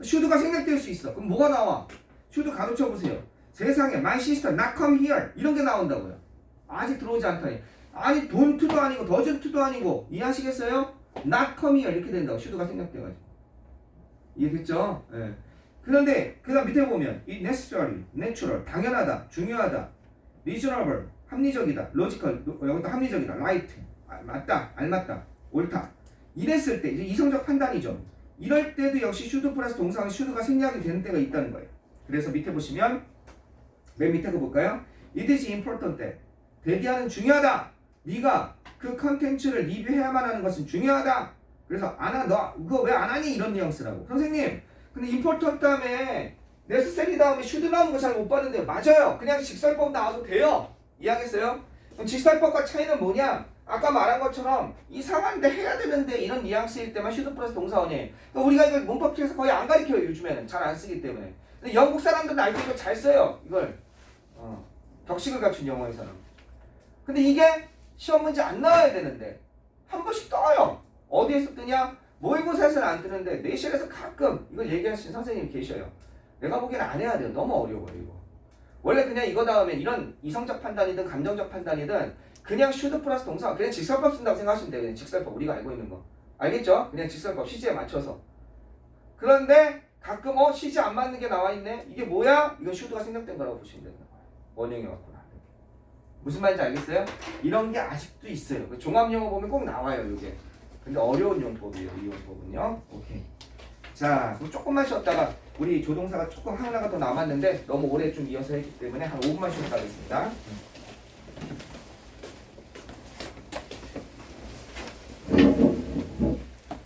should가 생략될 수 있어. 그럼 뭐가 나와? should 가로쳐 보세요. 세상에 my sister not come here. 이런 게 나온다고요. 아직 들어오지 않다니. 아니 don't도 아니고 doesn't도 아니고. 이해하시겠어요? not come here 이렇게 된다고. should가 생략돼가지고. 이해됐죠? 예. 그런데 그 다음 밑에 보면 이 necessary, natural, 당연하다, 중요하다, reasonable, 합리적이다, logical, 여기다 합리적이다, right, 맞다, 알맞다, 옳다. 이랬을 때 이제 이성적 판단이죠. 이럴 때도 역시 should 플러스 동사는 should가 생략이 되는 때가 있다는 거예요. 그래서 밑에 보시면 맨 밑에 거 볼까요? It is important that, 대기하는 중요하다. 네가 그 컨텐츠를 리뷰해야만 하는 것은 중요하다. 그래서 너 그거 왜 안 하니? 이런 뉘앙스라고. 선생님, 근데 important 다음에 necessary 다음에 should 나오는 거 잘 못 봤는데, 맞아요. 그냥 직설법 나와도 돼요. 이해하겠어요? 그럼 직설법과 차이는 뭐냐? 아까 말한 것처럼 이상한데 해야 되는데 이런 뉘앙스일 때만 should 플러스 동사원이에요. 그러니까 우리가 이걸 문법책에서 거의 안 가르쳐요. 요즘에는 잘 안 쓰기 때문에. 근데 영국 사람들은 알고 이거 잘 써요. 이걸 격식을 갖춘 영어에서는. 근데 이게 시험 문제 안 나와야 되는데 한 번씩 떠요. 어디에서 뜨냐? 모의고사에서는 안 뜨는데 내신에서 가끔 이걸 얘기하시는 선생님이 계셔요. 내가 보기엔 안 해야 돼요. 너무 어려워요 이거. 원래 그냥 이거 다음에 이런 이성적 판단이든 감정적 판단이든 그냥 should 플러스 동사, 그냥 직설법 쓴다고 생각하시면 돼요. 그냥 직설법, 우리가 알고 있는 거. 알겠죠? 그냥 직설법 시제에 맞춰서. 그런데 가끔 시제 안 맞는 게 나와 있네. 이게 뭐야? 이건 should가 생략된 거라고 보시면 됩니다. 원형이 왔구나. 무슨 말인지 알겠어요? 이런 게 아직도 있어요. 종합영어 보면 꼭 나와요 이게. 근데 어려운 용법이에요, 이 용법은요. 오케이. 자, 그럼 조금만 쉬었다가 우리 조동사가 조금 하나가 더 남았는데 너무 오래 좀 이어서 했기 때문에 한 5분만 쉬었다 하겠습니다.